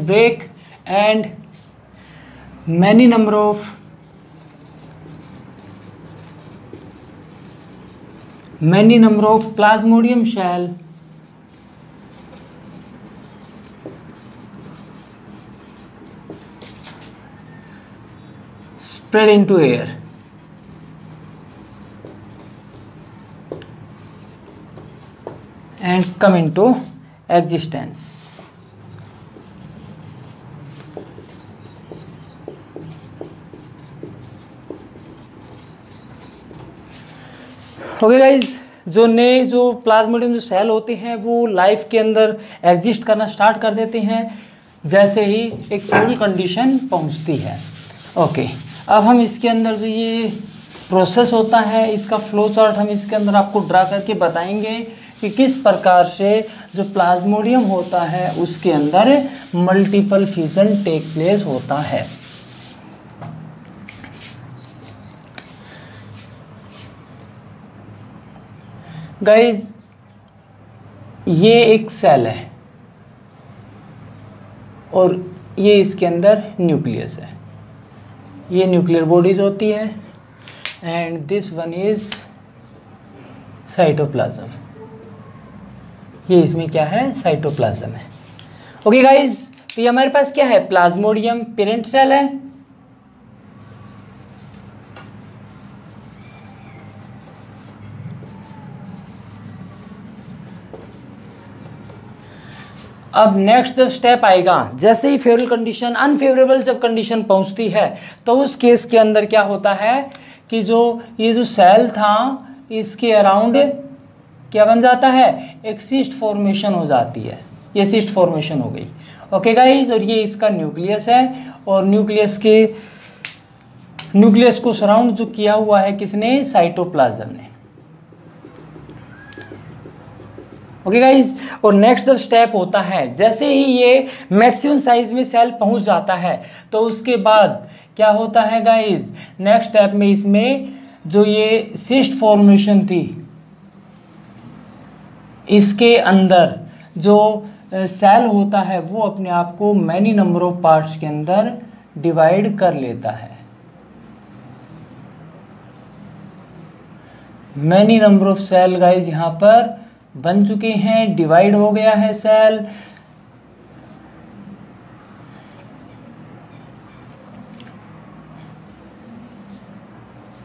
break and many number of plasmodium shell spread into air and come into existence. Okay guys, जो नए जो Plasmodium जो cell होते हैं वो life के अंदर exist करना स्टार्ट कर देते हैं जैसे ही एक फेवरेबल कंडीशन पहुंचती है। ओके, अब हम इसके अंदर जो ये प्रोसेस होता है इसका फ्लो चार्ट हम इसके अंदर आपको ड्रा करके बताएंगे कि किस प्रकार से जो प्लाज्मोडियम होता है उसके अंदर मल्टीपल फ्यूजन टेक प्लेस होता है। गाइज, ये एक सेल है और ये इसके अंदर न्यूक्लियस है, ये न्यूक्लियर बॉडीज होती है and this one is cytoplasm. ये इसमें क्या है, साइटोप्लाज्म है। ओके गाइज, तो ये हमारे पास क्या है, प्लाज्मोडियम पेरेंट सेल है। अब नेक्स्ट जब स्टेप आएगा, जैसे ही फेवरेबल कंडीशन अनफेवरेबल जब कंडीशन पहुंचती है तो उस केस के अंदर क्या होता है कि जो ये जो सेल था इसके अराउंड क्या बन जाता है, एक सिस्ट फॉर्मेशन हो जाती है। ये सिस्ट फॉर्मेशन हो गई। ओके गाइज, और ये इसका न्यूक्लियस है और न्यूक्लियस को सराउंड जो किया हुआ है किसने, साइटोप्लाज्म ने। ओके गाइज, और नेक्स्ट जब स्टेप होता है, जैसे ही ये मैक्सिमम साइज में सेल पहुंच जाता है तो उसके बाद क्या होता है गाइज, नेक्स्ट स्टेप में इसमें जो ये सिस्ट फॉर्मेशन थी इसके अंदर जो सेल होता है वो अपने आप को मैनी नंबर ऑफ पार्ट्स के अंदर डिवाइड कर लेता है। Many number of cell guys यहाँ पर बन चुके हैं, डिवाइड हो गया है सेल।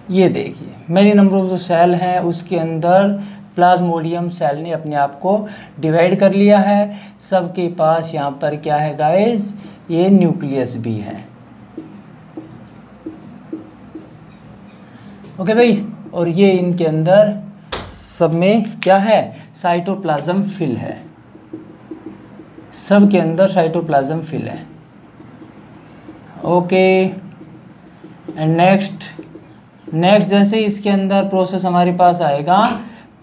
ये देखिए मैनी नंबर ऑफ जो सेल हैं उसके अंदर प्लाज्मोडियम सेल ने अपने आप को डिवाइड कर लिया है। सबके पास यहाँ पर क्या है गाइस, ये न्यूक्लियस भी है। ओके भाई, और ये इनके अंदर सब में क्या है, साइटोप्लाज्म फिल है। सब के अंदर साइटोप्लाज्म फिल है। ओके, एंड नेक्स्ट जैसे इसके अंदर प्रोसेस हमारे पास आएगा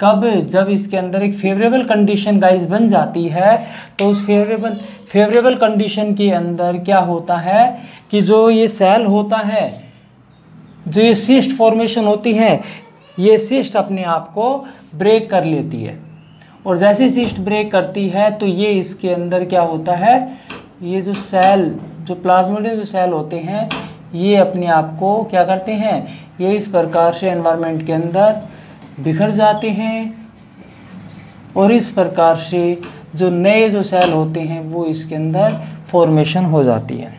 कब, जब इसके अंदर एक फेवरेबल कंडीशन गाइस बन जाती है तो उस फेवरेबल कंडीशन के अंदर क्या होता है कि जो ये सेल होता है, जो ये सिस्ट फॉर्मेशन होती है, ये सिस्ट अपने आप को ब्रेक कर लेती है। और जैसे सिस्ट ब्रेक करती है तो ये इसके अंदर क्या होता है, ये जो सेल, जो प्लाज्मोडियम जो सेल होते हैं ये अपने आप को क्या करते हैं, ये इस प्रकार से एनवायरनमेंट के अंदर बिखर जाते हैं और इस प्रकार से जो नए जो सेल होते हैं वो इसके अंदर फॉर्मेशन हो जाती है।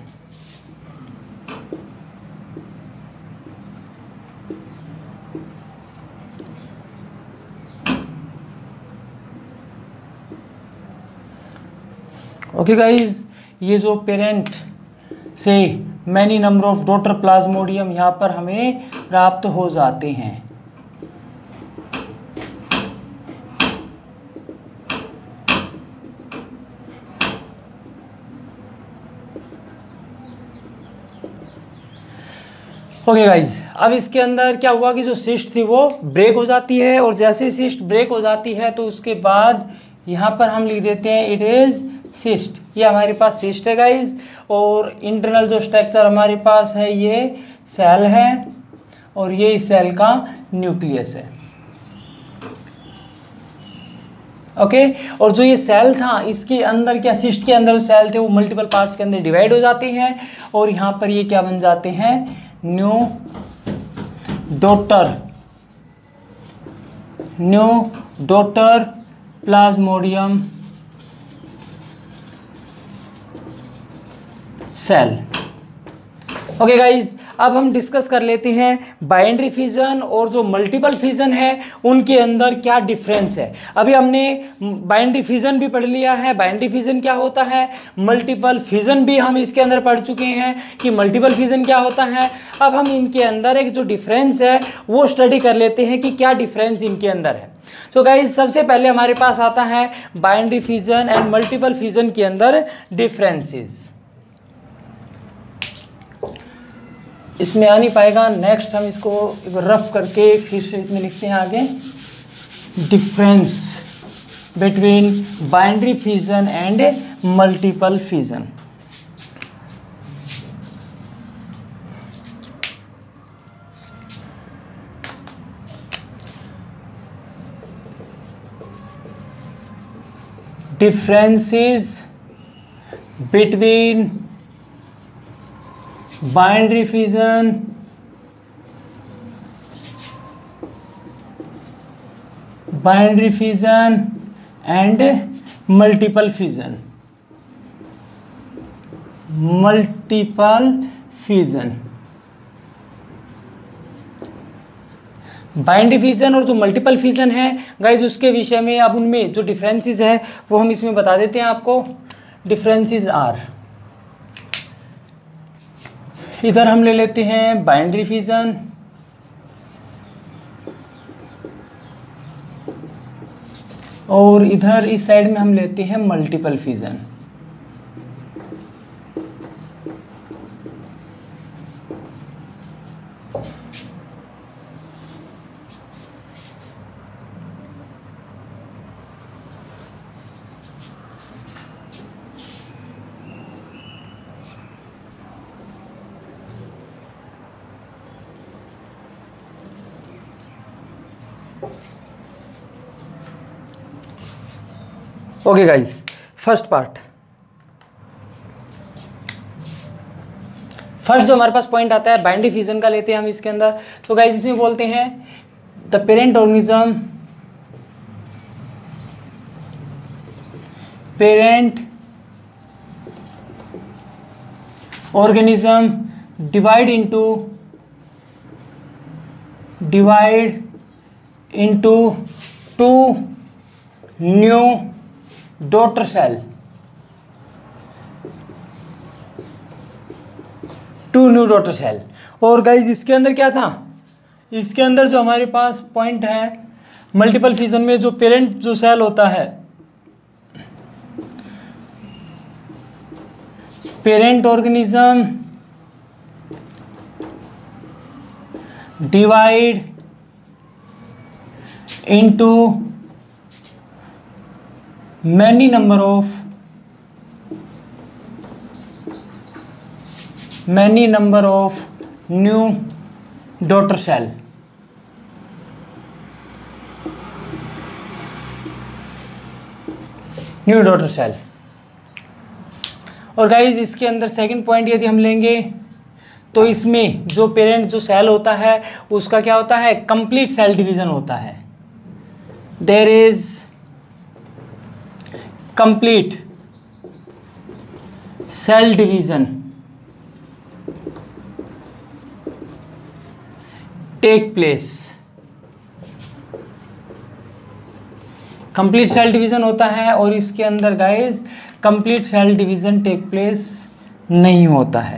ओके गाइज, ये जो पेरेंट से many number of daughter Plasmodium यहाँ पर हमें प्राप्त हो जाते हैं। ओके गाइज, अब इसके अंदर क्या हुआ कि जो सिस्ट थी वो ब्रेक हो जाती है, और जैसे सिस्ट ब्रेक हो जाती है तो उसके बाद यहाँ पर हम लिख देते हैं इट इज सिस्ट। ये हमारे पास सिस्ट है गाइज, और इंटरनल जो स्ट्रक्चर हमारे पास है ये सेल है, और ये इस सेल का न्यूक्लियस है। ओके, और जो ये सेल था इसके अंदर क्या, सिस्ट के अंदर जो सेल थे वो मल्टीपल पार्ट्स के अंदर डिवाइड हो जाते हैं, और यहाँ पर ये क्या बन जाते हैं, new daughter plasmodium cell. Okay guys, अब हम डिस्कस कर लेते हैं बाइंड्री फिजन और जो मल्टीपल फिजन है उनके अंदर क्या डिफरेंस है। अभी हमने बाइंड्री फिजन भी पढ़ लिया है, बाइंड्री फिजन क्या होता है, मल्टीपल फिजन भी हम इसके अंदर पढ़ चुके हैं कि मल्टीपल फिजन क्या होता है। अब हम इनके अंदर एक जो डिफरेंस है वो स्टडी कर लेते हैं कि क्या डिफरेंस इनके अंदर है। सो गाइज, सबसे पहले हमारे पास आता है boundary fission and multiple fission के अंदर डिफरेंसेस। इसमें आ नहीं पाएगा, नेक्स्ट हम इसको रफ करके फिर से इसमें लिखते हैं आगे, difference between boundary fission and multiple fission. Differences between boundary fission and multiple fission. Boundary fission और जो मल्टीपल फिजन है गाइज, उसके विषय में अब उनमें जो डिफरेंसेस है वो हम इसमें बता देते हैं आपको। डिफरेंसेस आर, इधर हम ले लेते हैं बाइंड्री फिजन, और इधर इस साइड में हम लेते हैं multiple fission. Okay guys, first जो हमारे पास पॉइंट आता है बाइंड्री फिजन का लेते हैं हम इसके अंदर। तो गाइज इसमें बोलते हैं the parent organism divide into two new daughter cell, और गाइज इसके अंदर क्या था, इसके अंदर जो हमारे पास पॉइंट है मल्टीपल फिजन में जो पेरेंट जो सेल होता है, parent organism divide into many number of new daughter cell। और गाइज इसके अंदर सेकंड पॉइंट यदि हम लेंगे तो इसमें जो पेरेंट जो सेल होता है उसका क्या होता है, कंप्लीट सेल डिवीजन होता है। There is complete cell division take place। Complete cell division होता है और इसके अंदर guys complete cell division take place नहीं होता है।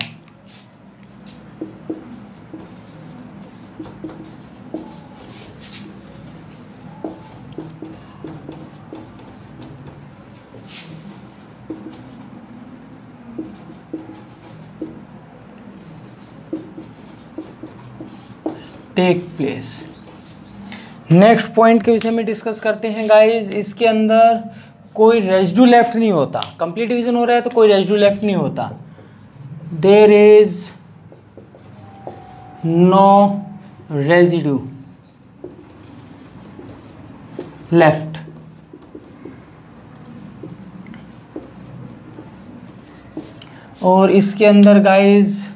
Take place. नेक्स्ट पॉइंट के विषय में डिस्कस करते हैं गाइस। इसके अंदर कोई रेजिड्यू लेफ्ट नहीं होता। कंप्लीट डिवीजन हो रहा है तो कोई रेजिड्यू लेफ्ट नहीं होता। There is no residue left. और इसके अंदर guys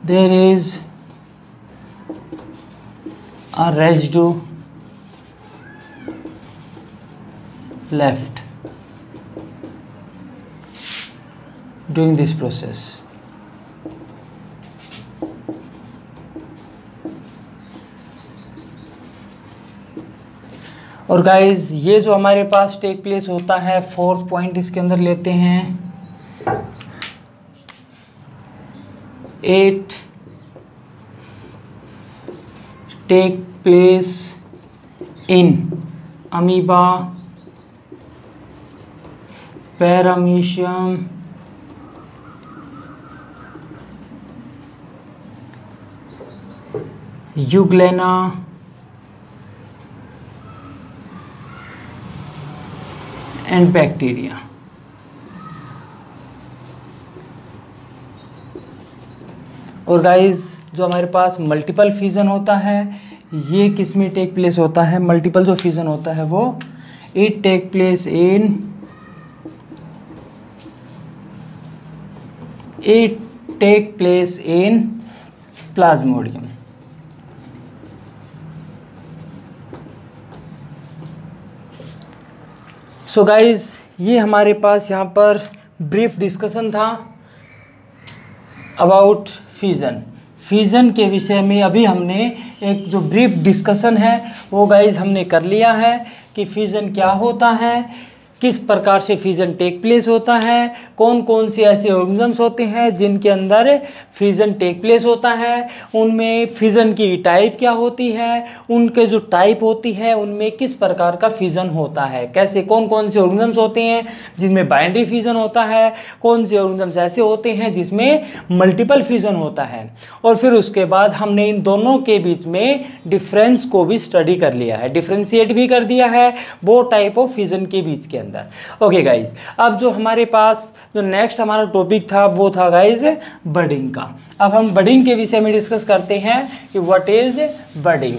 there is a residue left during this process। और गाइस ये जो हमारे पास टेक प्लेस होता है, फोर्थ पॉइंट इसके अंदर लेते हैं, it take place in amoeba, paramecium, euglena, and bacteria। और गाइस जो हमारे पास मल्टीपल फ्यूज़न होता है ये किस में टेक प्लेस होता है? मल्टीपल जो फ्यूज़न होता है वो it take place in plasmodium. So guys ये हमारे पास यहाँ पर ब्रीफ डिस्कशन था अबाउट फ्यूज़न। फ्यूज़न के विषय में अभी हमने एक जो ब्रीफ डिस्कशन है वो गाइज हमने कर लिया है कि फ्यूज़न क्या होता है, किस प्रकार से फ्यूज़न टेक प्लेस होता है, कौन कौन से ऐसे ऑर्गेनिजम्स होते हैं जिनके अंदर फ्यूज़न टेक प्लेस होता है, उनमें फ्यूज़न की टाइप क्या होती है, उनके जो टाइप होती है उनमें किस प्रकार का फ्यूज़न होता है, कैसे कौन कौन से ऑर्गेनिजम्स होते हैं जिसमें बाइनरी फ्यूज़न होता है, कौन से ऑर्गेनिजम्स ऐसे होते हैं जिसमें मल्टीपल फ्यूज़न होता है। और फिर उसके बाद हमने इन दोनों के बीच में डिफरेंस को भी स्टडी कर लिया है, डिफ्रेंशिएट भी कर दिया है वो टाइप ऑफ फ्यूज़न के बीच के अंदर। ओके गाइज, अब जो हमारे पास जो नेक्स्ट हमारा टॉपिक था वो था गाइज बडिंग का। अब हम बडिंग के विषय में डिस्कस करते हैं कि what is budding.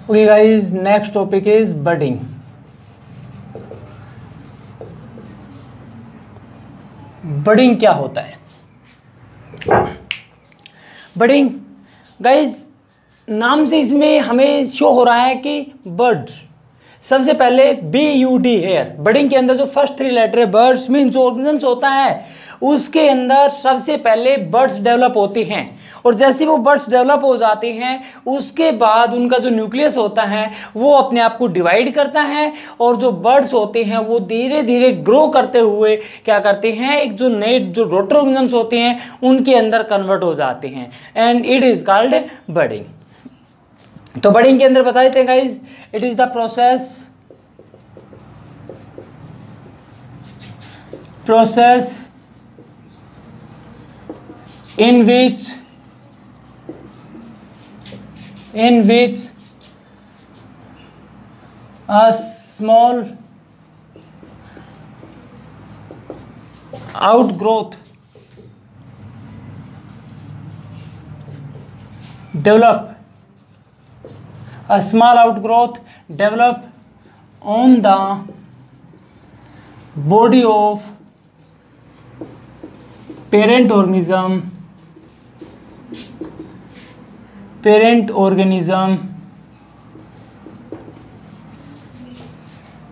Okay guys, next topic is budding. Budding क्या होता है? बडिंग गाइज नाम से इसमें हमें शो हो रहा है कि बर्ड। सबसे पहले BUD हेयर, बडिंग के अंदर जो फर्स्ट 3 लेटर है बर्ड्स मीन जो ऑर्गेनिजम्स होता है उसके अंदर सबसे पहले बर्ड्स डेवलप होते हैं। और जैसे वो बर्ड्स डेवलप हो जाते हैं उसके बाद उनका जो न्यूक्लियस होता है वो अपने आप को डिवाइड करता है और जो बर्ड्स होते हैं वो धीरे धीरे ग्रो करते हुए क्या करते हैं, एक जो नए जो रोटर ऑर्गेनिजम्स होते हैं उनके अंदर कन्वर्ट हो जाते हैं and it is called budding. तो बडिंग के अंदर बता देते हैं guys, it is the process in which a small outgrowth develop on the body of parent organism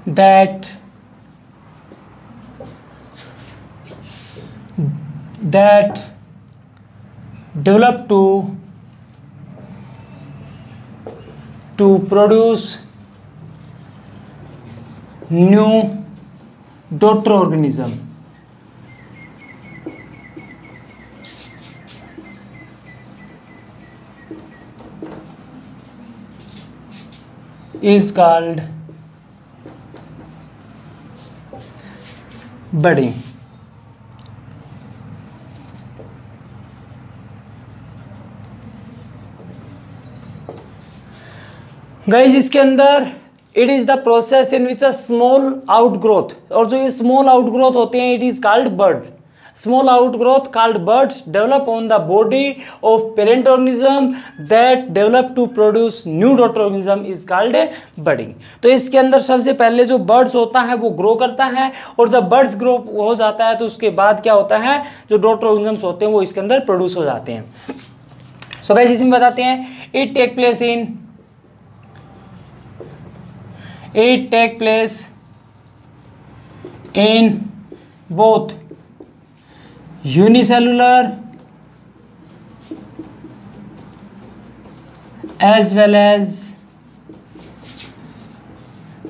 that develop to produce new daughter organism is called budding. Guys इसके अंदर it is the process in which a small outgrowth, और जो ये small outgrowth होते हैं it is called bird. Small outgrowth called birds develop on the body of parent organism that develop to produce new daughter organism is called birding. तो इसके अंदर सबसे पहले जो बर्ड्स होता है वो ग्रो करता है, और जब बर्ड्स ग्रो हो जाता है तो उसके बाद क्या होता है, जो डॉटर ऑर्गेनिज्म्स होते हैं वो इसके अंदर प्रोड्यूस हो जाते हैं. सो गाइस इसमें बताते हैं it take place in both unicellular as well as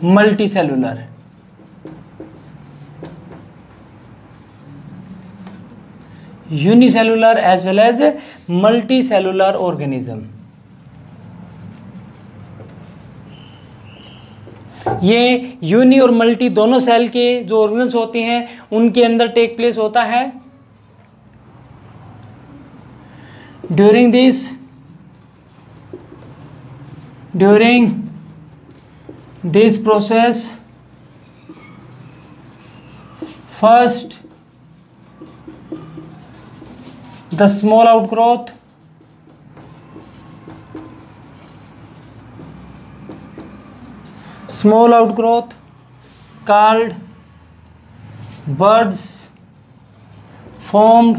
multicellular. Unicellular as well as multicellular organism. ये यूनि और मल्टी दोनों सेल के जो ऑर्गन्स होती हैं उनके अंदर टेक प्लेस होता है. During this process first the small outgrowth called buds formed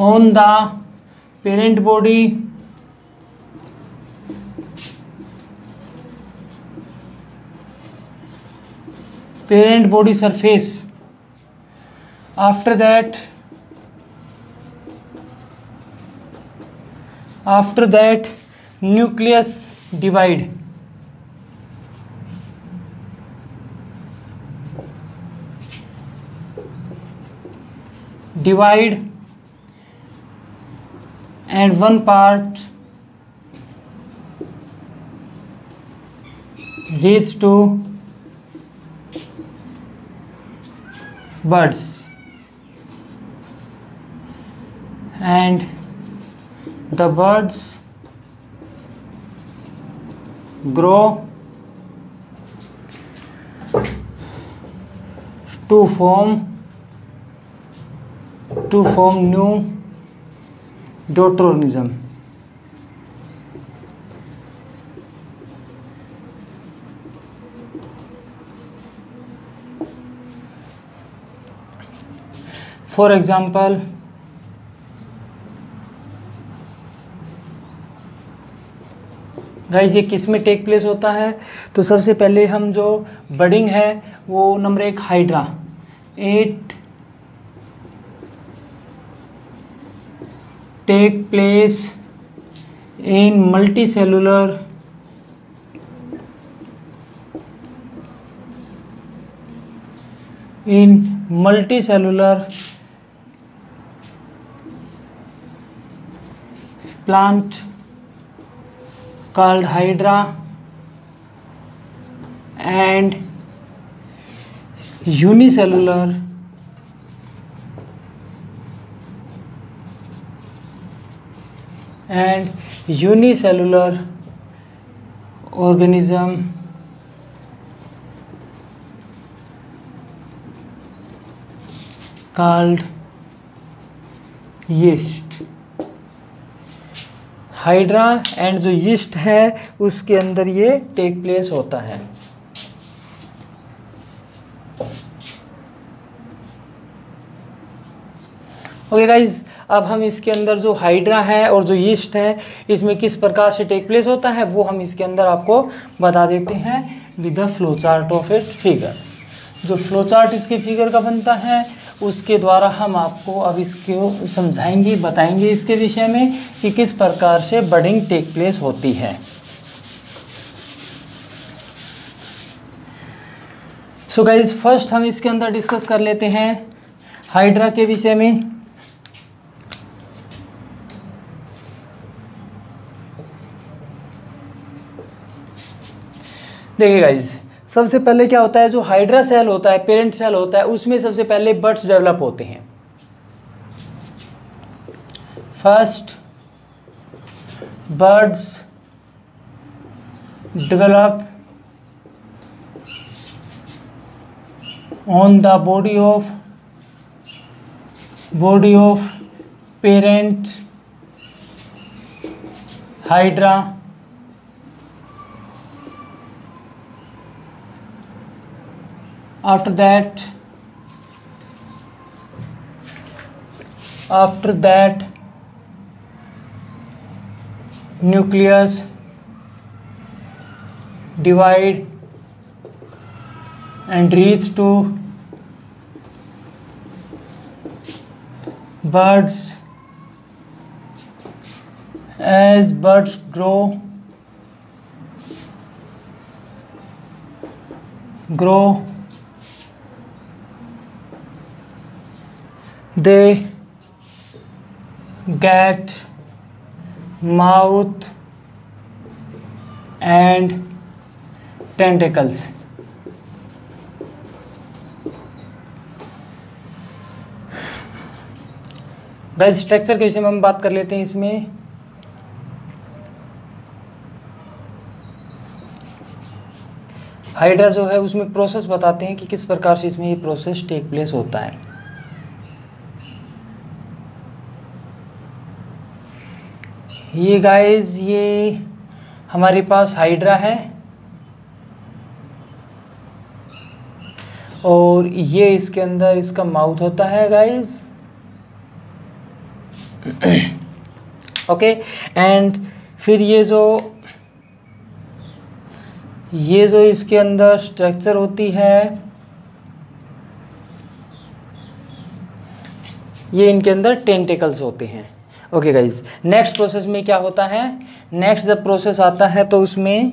on the parent body surface. After that nucleus divide. And one part reach to buds, and the buds grow to form new daughter organism. For example, guys ये किस में take place होता है, तो सबसे पहले हम जो बडिंग है वो number 1 hydra. It take place in multicellular plant called hydra, and unicellular organism called yeast. Hydra and जो यीस्ट है उसके अंदर ये टेक प्लेस होता है। ओके गाइज, अब हम इसके अंदर जो हाइड्रा है और जो यीस्ट है इसमें किस प्रकार से टेक प्लेस होता है वो हम इसके अंदर आपको बता देते हैं with the flow chart of it figure. जो फ्लो चार्ट इसके फिगर का बनता है उसके द्वारा हम आपको अब इसको समझाएंगे, बताएंगे इसके विषय में कि किस प्रकार से बडिंग टेक प्लेस होती है। सो गाइज, फर्स्ट हम इसके अंदर डिस्कस कर लेते हैं हाइड्रा के विषय में। देखिए गाइज, सबसे पहले क्या होता है, जो हाइड्रा सेल होता है, पेरेंट सेल होता है, उसमें सबसे पहले बड्स डेवलप होते हैं। First buds develop on the body of parent hydra after that nucleus divide and reach to buds. As buds grow they get mouth and tentacles. Guys, structure के विषय में हम बात कर लेते हैं। इसमें हाइड्रा जो है उसमें प्रोसेस बताते हैं कि किस प्रकार से इसमें ये प्रोसेस टेक प्लेस होता है। ये गाइस, ये हमारे पास हाइड्रा है और ये इसके अंदर इसका माउथ होता है गाइस। ओके, एंड फिर ये जो इसके अंदर स्ट्रक्चर होती है, ये इनके अंदर टेंटिकल्स होते हैं। ओके गाइज, नेक्स्ट प्रोसेस में क्या होता है, नेक्स्ट जब प्रोसेस आता है तो उसमें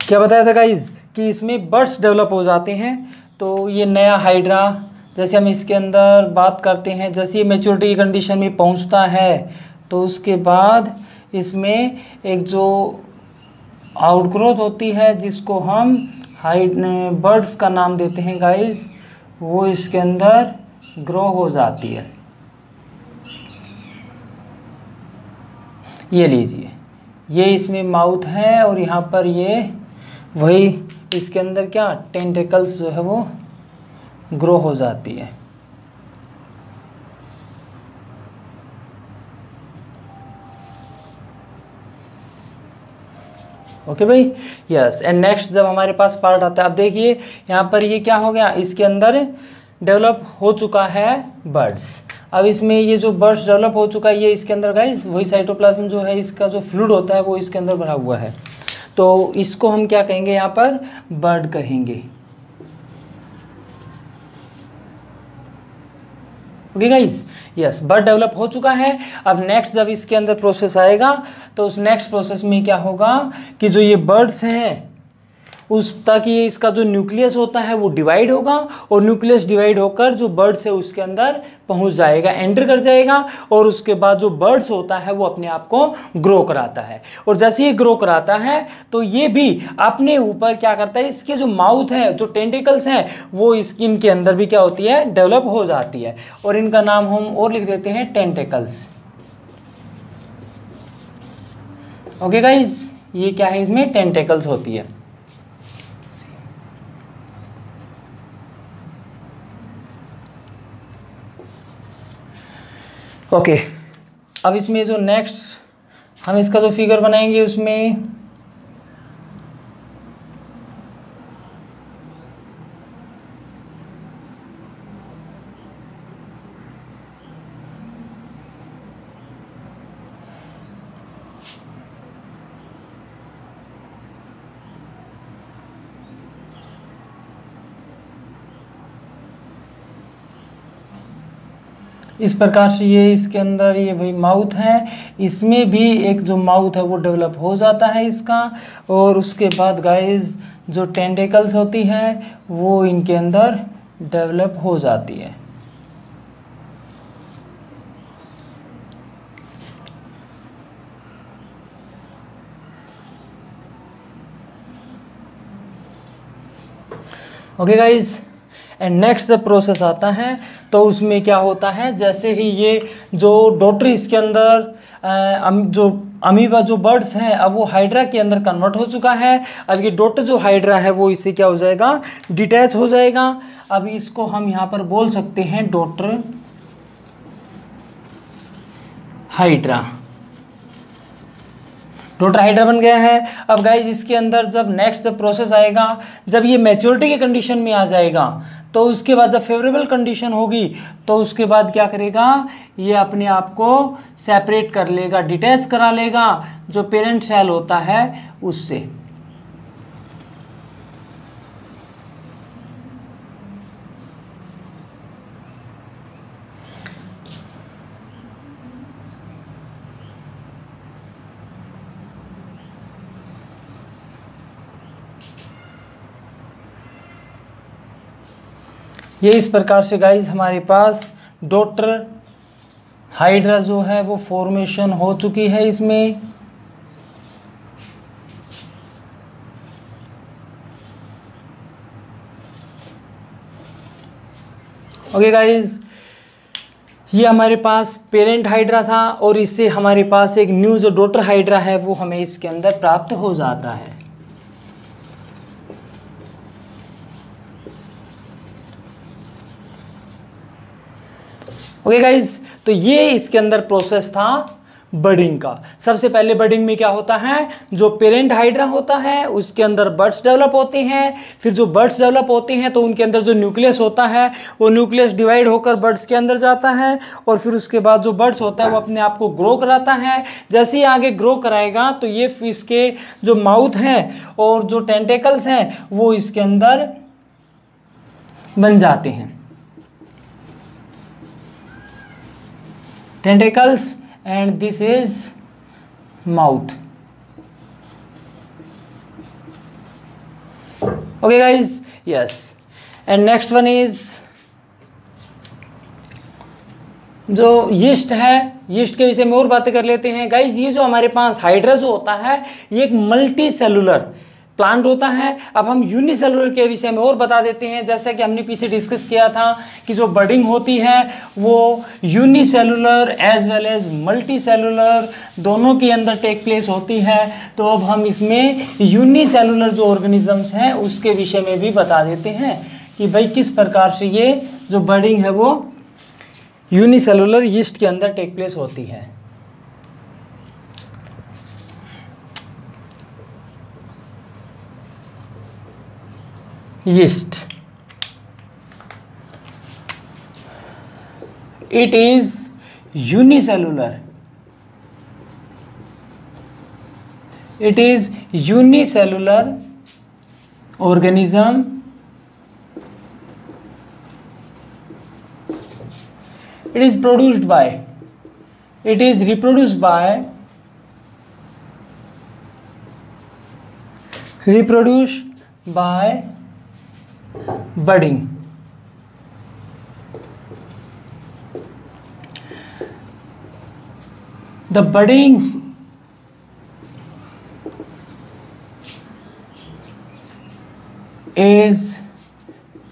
क्या बताया था गाइज कि इसमें बड्स डेवलप हो जाते हैं। तो ये नया हाइड्रा, जैसे हम इसके अंदर बात करते हैं, जैसे ये मैच्योरिटी कंडीशन में पहुंचता है तो उसके बाद इसमें एक जो आउटग्रोथ होती है जिसको हम बर्ड्स का नाम देते हैं गाइस, वो इसके अंदर ग्रो हो जाती है। ये लीजिए, ये इसमें माउथ है और यहाँ पर ये वही इसके अंदर क्या टेंटिकल्स जो है वो ग्रो हो जाती है। ओके भाई, यस। एंड नेक्स्ट जब हमारे पास पार्ट आता है, अब देखिए यहाँ पर ये क्या हो गया, इसके अंदर डेवलप हो चुका है बर्ड्स। अब इसमें ये जो बर्ड्स डेवलप हो चुका है, ये इसके अंदर गाइस वही साइटोप्लाज्म जो है इसका जो फ्लूइड होता है वो इसके अंदर भरा हुआ है। तो इसको हम क्या कहेंगे, यहाँ पर बर्ड कहेंगे। Okay guys, yes, bird develop हो चुका है। अब नेक्स्ट जब इसके अंदर प्रोसेस आएगा तो उस नेक्स्ट प्रोसेस में क्या होगा कि जो ये बर्ड्स हैं उस ताकि ये इसका जो न्यूक्लियस होता है वो डिवाइड होगा और न्यूक्लियस डिवाइड होकर जो बर्ड्स है उसके अंदर पहुंच जाएगा, एंटर कर जाएगा और उसके बाद जो बर्ड्स होता है वो अपने आप को ग्रो कराता है। और जैसे ये ग्रो कराता है तो ये भी अपने ऊपर क्या करता है, इसके जो माउथ है, जो टेंटिकल्स हैं, वो स्किन के अंदर भी क्या होती है, डेवलप हो जाती है। और इनका नाम हम और लिख देते हैं टेंटिकल्स। ओके गाइज, ये क्या है, इसमें टेंटिकल्स होती है। ओके, अब इसमें जो नेक्स्ट हम इसका जो फिगर बनाएंगे उसमें इस प्रकार से ये इसके अंदर ये वही माउथ है, इसमें भी एक जो माउथ है वो डेवलप हो जाता है इसका, और उसके बाद गाइस जो टेंटेकल्स होती है वो इनके अंदर डेवलप हो जाती है। Okay guys, and next the process आता है, तो उसमें क्या होता है, जैसे ही ये जो डॉटर इसके अंदर जो अमीबा जो बर्ड्स हैं अब वो हाइड्रा के अंदर कन्वर्ट हो चुका है। अब ये डॉटर जो हाइड्रा है वो इससे क्या हो जाएगा, डिटैच हो जाएगा। अब इसको हम यहाँ पर बोल सकते हैं डॉटर हाइड्रा, डॉटर हाइड्रा बन गया है। अब गाइज इसके अंदर जब नेक्स्ट जब प्रोसेस आएगा, जब ये मैच्योरिटी के कंडीशन में आ जाएगा, तो उसके बाद जब फेवरेबल कंडीशन होगी तो उसके बाद क्या करेगा, ये अपने आप को सेपरेट कर लेगा, डिटैच करा लेगा जो पेरेंट सेल होता है उससे। ये इस प्रकार से गाइज हमारे पास डॉटर हाइड्रा जो है वो फॉर्मेशन हो चुकी है इसमें। ओके गाइज, ये हमारे पास पेरेंट हाइड्रा था और इससे हमारे पास एक न्यू जो डॉटर हाइड्रा है वो हमें इसके अंदर प्राप्त हो जाता है। ओके गाइज, तो ये इसके अंदर प्रोसेस था बडिंग का। सबसे पहले बडिंग में क्या होता है, जो पेरेंट हाइड्रा होता है उसके अंदर बर्ड्स डेवलप होते हैं। फिर जो बर्ड्स डेवलप होते हैं तो उनके अंदर जो न्यूक्लियस होता है वो न्यूक्लियस डिवाइड होकर बर्ड्स के अंदर जाता है, और फिर उसके बाद जो बर्ड्स होता है वो अपने आप को ग्रो कराता है। जैसे ही आगे ग्रो कराएगा तो ये फिश के जो माउथ हैं और जो टेंटेकल्स हैं वो इसके अंदर बन जाते हैं, tentacles, and this is mouth. Okay guys, yes, and next one is जो यीस्ट है। यीस्ट के विषय में और बातें कर लेते हैं गाइज। ये जो हमारे पास हाइड्रा जो होता है ये एक मल्टी सेलुलर प्लांट होता है। अब हम यूनिसेलुलर के विषय में और बता देते हैं। जैसा कि हमने पीछे डिस्कस किया था कि जो बडिंग होती है वो unicellular as well as multicellular दोनों के अंदर टेक प्लेस होती है। तो अब हम इसमें यूनिसेलुलर जो ऑर्गेनिजम्स हैं उसके विषय में भी बता देते हैं कि भाई किस प्रकार से ये जो बडिंग है वो यूनिसेलुलर यीस्ट के अंदर टेक प्लेस होती है। yeast, it is unicellular, it is unicellular organism it is produced by, it is reproduced by budding. The budding is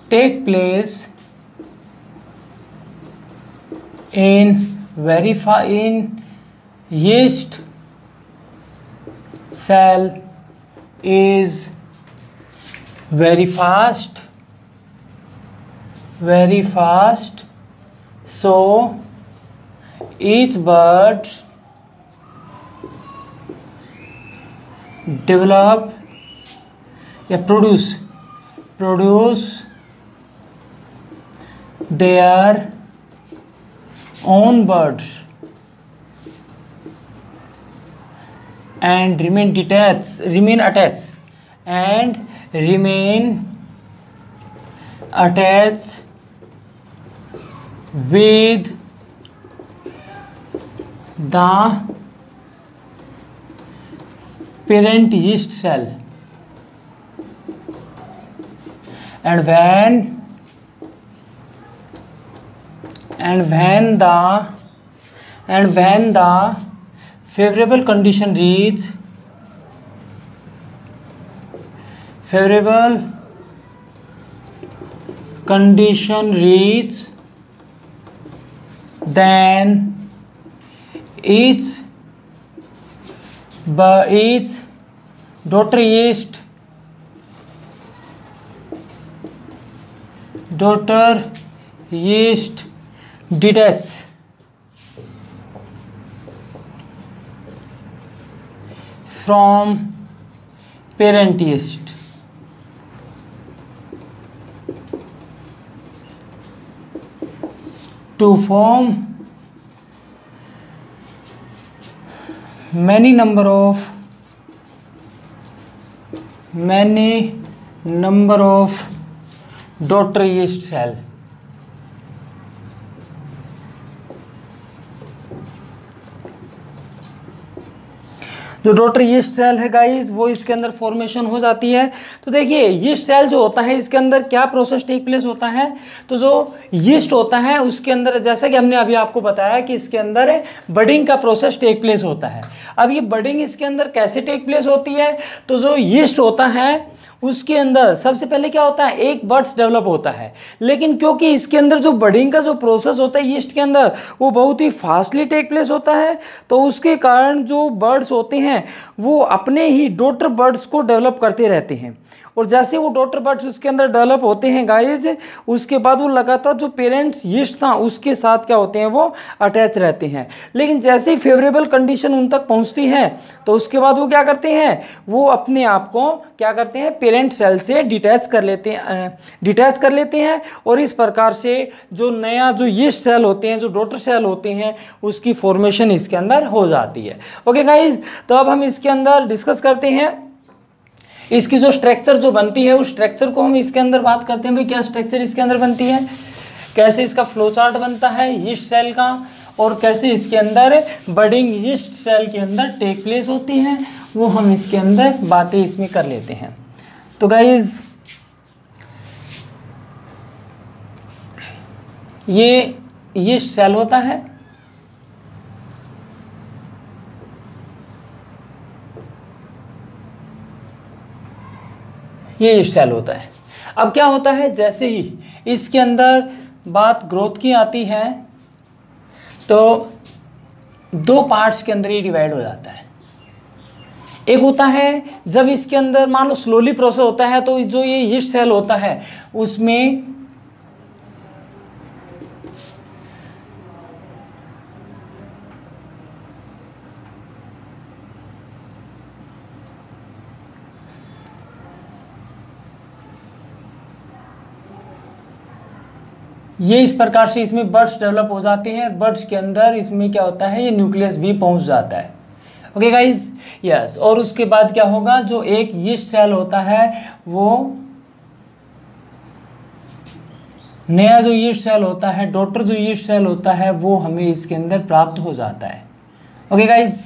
take place in yeast cell is very fast, so each bird develop या produce their own birds and remain attached with the parent yeast cell, and when the favorable condition reach then each daughter yeast detaches from parent yeast. To form many number of daughter yeast cell. जो daughter yeast cell है guys वो इसके अंदर formation हो जाती है। तो देखिए यीस्ट सेल जो होता है इसके अंदर क्या प्रोसेस टेक प्लेस होता है, तो जो यीस्ट होता है उसके अंदर जैसा कि हमने अभी आपको बताया कि इसके अंदर बडिंग का प्रोसेस टेक प्लेस होता है। अब ये बडिंग इसके अंदर कैसे टेक प्लेस होती है, तो जो यीस्ट होता है उसके अंदर सबसे पहले क्या होता है, एक बड्स डेवलप होता है, लेकिन क्योंकि इसके अंदर जो बडिंग का जो प्रोसेस होता है यीस्ट के अंदर वो बहुत ही फास्टली टेक प्लेस होता है, तो उसके कारण जो बर्ड्स होते हैं वो अपने ही डॉटर बर्ड्स को डेवलप करते रहते हैं। और जैसे वो डॉटर बर्ड्स उसके अंदर डेवलप होते हैं गाइस, उसके बाद वो लगातार जो पेरेंट्स यीस्ट था उसके साथ क्या होते हैं, वो अटैच रहते हैं। लेकिन जैसे ही फेवरेबल कंडीशन उन तक पहुंचती है तो उसके बाद वो क्या करते हैं, वो अपने आप को क्या करते हैं, पेरेंट सेल से डिटैच कर लेते हैं और इस प्रकार से जो नया जो यीस्ट सेल होते हैं, जो डॉटर सेल होते हैं, उसकी फॉर्मेशन इसके अंदर हो जाती है। ओके गाइज, तो अब हम इसके अंदर डिस्कस करते हैं इसकी जो स्ट्रक्चर जो बनती है, उस स्ट्रक्चर को हम इसके अंदर बात करते हैं। भाई क्या स्ट्रक्चर इसके अंदर बनती है, कैसे इसका फ्लो चार्ट बनता है यीस्ट सेल का, और कैसे इसके अंदर बडिंग यीस्ट सेल के अंदर टेक प्लेस होती है, वो हम इसके अंदर बातें इसमें कर लेते हैं। तो गाइज ये यीस्ट सेल होता है, ये यीस्ट सेल होता है। अब क्या होता है, जैसे ही इसके अंदर बात ग्रोथ की आती है तो दो पार्ट्स के अंदर ये डिवाइड हो जाता है। एक होता है जब इसके अंदर मान लो स्लोली प्रोसेस होता है, तो जो ये यीस्ट सेल होता है उसमें ये इस प्रकार से इसमें बर्ड्स डेवलप हो जाते हैं। बर्ड्स के अंदर इसमें क्या होता है, ये न्यूक्लियस भी पहुंच जाता है। Okay guys, yes. और उसके बाद क्या होगा, जो एक यीस्ट सेल होता है वो नया जो यीस्ट सेल होता है, डॉटर जो यीस्ट सेल होता है, वो हमें इसके अंदर प्राप्त हो जाता है। Okay guys,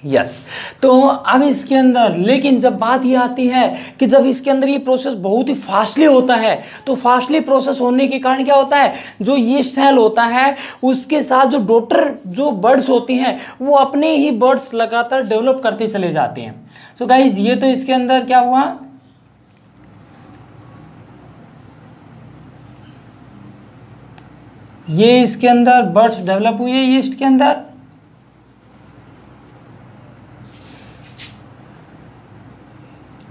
yes. तो अब इसके अंदर लेकिन जब बात ये आती है कि जब इसके अंदर ये प्रोसेस बहुत ही फास्टली होता है, तो फास्टली प्रोसेस होने के कारण क्या होता है, जो यीस्ट सेल होता है उसके साथ जो डॉटर जो बर्ड्स होती हैं वो अपने ही बर्ड्स लगातार डेवलप करते चले जाते हैं। सो गाइज, ये तो इसके अंदर क्या हुआ, ये इसके अंदर बर्ड्स डेवलप हुए यीस्ट के अंदर,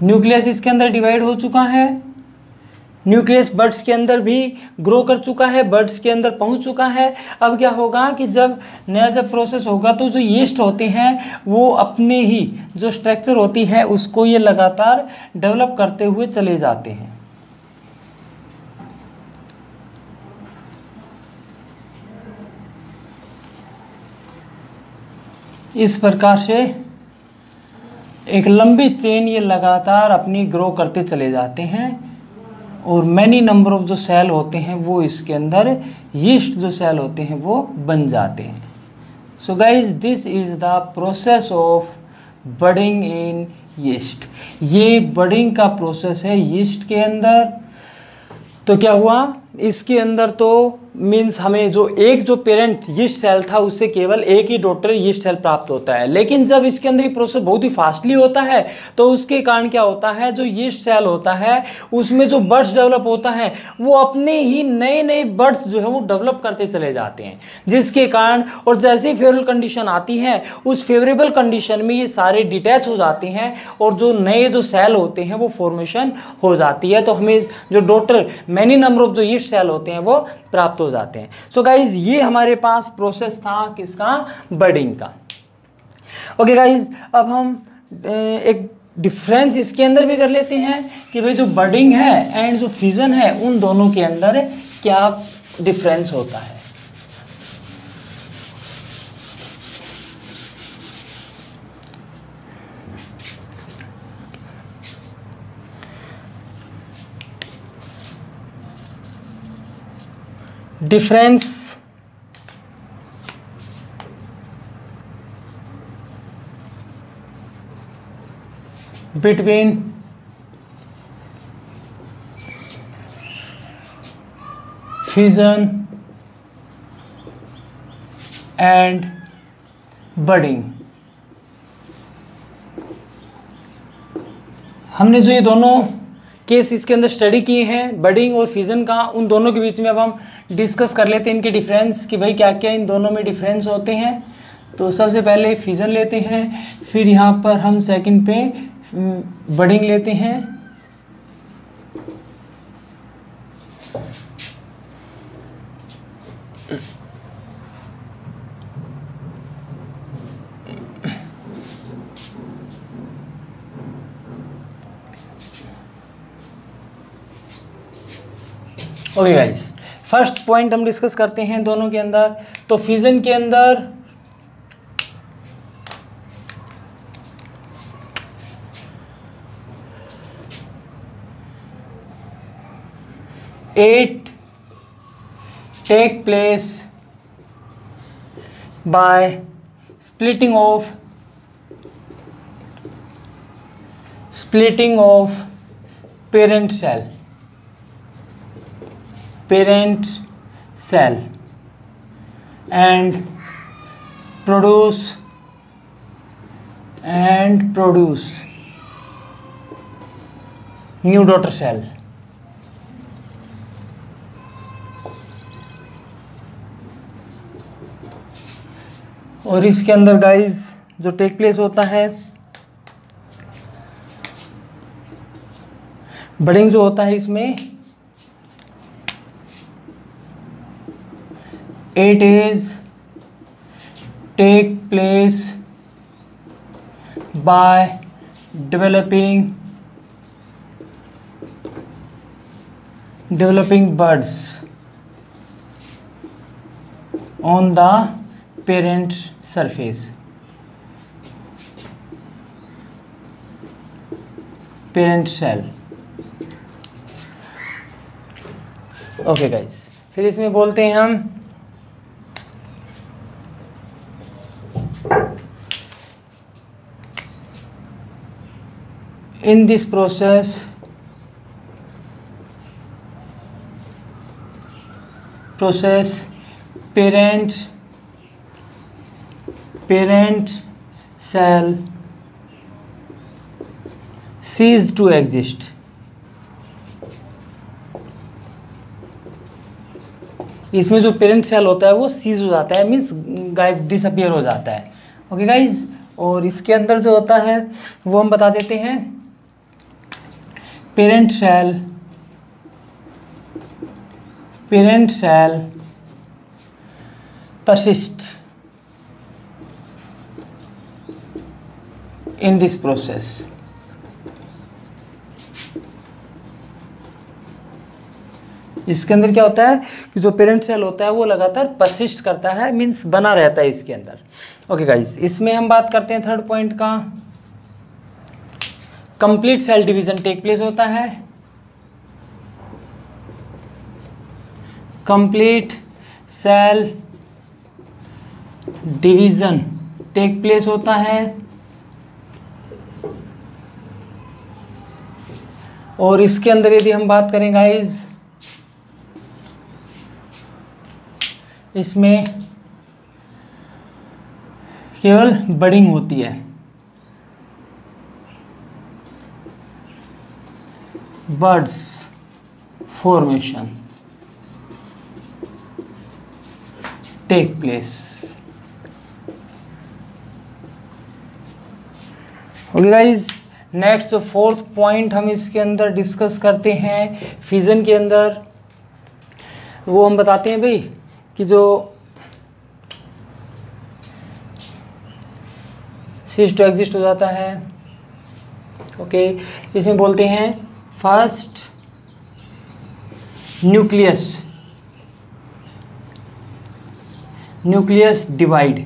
न्यूक्लियस इसके अंदर डिवाइड हो चुका है, न्यूक्लियस बर्ड्स के अंदर भी ग्रो कर चुका है, बर्ड्स के अंदर पहुंच चुका है। अब क्या होगा कि जब नया जब प्रोसेस होगा तो जो यीस्ट होते हैं वो अपने ही जो स्ट्रक्चर होती है उसको ये लगातार डेवलप करते हुए चले जाते हैं। इस प्रकार से एक लंबी चेन ये लगातार अपनी ग्रो करते चले जाते हैं और मैनी नंबर ऑफ जो सेल होते हैं वो इसके अंदर यीस्ट जो सेल होते हैं वो बन जाते हैं। So guys this is the process of budding in yeast. ये बडिंग का प्रोसेस है यीस्ट के अंदर। तो क्या हुआ इसके अंदर, तो मीन्स हमें जो एक जो पेरेंट यीस्ट सेल था उससे केवल एक ही डॉटर यीस्ट सेल प्राप्त होता है। लेकिन जब इसके अंदर ये प्रोसेस बहुत ही फास्टली होता है तो उसके कारण क्या होता है, जो यीस्ट सेल होता है उसमें जो बर्ड्स डेवलप होता है वो अपने ही नए नए बर्ड्स जो है वो डेवलप करते चले जाते हैं, जिसके कारण और जैसे ही फेवरेबल कंडीशन आती है उस फेवरेबल कंडीशन में ये सारे डिटैच हो जाते हैं और जो नए जो सेल होते हैं वो फॉर्मेशन हो जाती है। तो हमें जो डॉटर मैनी नंबर ऑफ जो यीस्ट सेल होते हैं वो प्राप्त हो जाते हैं। सो गाइज ये हमारे पास प्रोसेस था किसका, बडिंग का। ओके गाइज अब हम एक डिफरेंस इसके अंदर भी कर लेते हैं कि भाई जो बडिंग है एंड जो फ्यूजन है उन दोनों के अंदर क्या डिफरेंस होता है। Difference between fusion and budding. हमने जो ये दोनों केस इसके अंदर स्टडी किए हैं बडिंग और फ्यूजन का, उन दोनों के बीच में अब हम डिस्कस कर लेते हैं इनके डिफरेंस कि भाई क्या क्या इन दोनों में डिफरेंस होते हैं। तो सबसे पहले फ्यूजन लेते हैं, फिर यहाँ पर हम सेकंड पे बडिंग लेते हैं। ओके गाइस, फर्स्ट पॉइंट हम डिस्कस करते हैं दोनों के अंदर। तो फ्यूजन के अंदर it take place by splitting of parent cell and produce new daughter cell। और इसके अंदर गाइज जो टेक प्लेस होता है, बडिंग जो होता है इसमें it is take place by developing birds on the parent surface, parent cell। Okay guys, फिर इसमें बोलते हैं हम in this process parent cell cease to exist। इसमें जो पेरेंट सेल होता है वो सीज हो जाता है, मीन्स गायब, डिसअपियर हो जाता है। ओके गाइज, और इसके अंदर जो होता है वो हम बता देते हैं parent cell parent cell persist in this process. इसके अंदर क्या होता है कि जो पेरेंट सेल होता है वो लगातार परसिस्ट करता है, मीन्स बना रहता है इसके अंदर। ओके गाइस, इसमें हम बात करते हैं थर्ड पॉइंट का, complete cell division take place होता है। Complete cell division take place होता है और इसके अंदर यदि हम बात करें गाइस, इसमें केवल बडिंग होती है, birds formation take place. Okay guys, next fourth point हम इसके अंदर डिस्कस करते हैं फिजन के अंदर। वो हम बताते हैं भाई कि जो सीज टू एग्जिस्ट हो जाता है। ओके, इसमें बोलते हैं first nucleus divide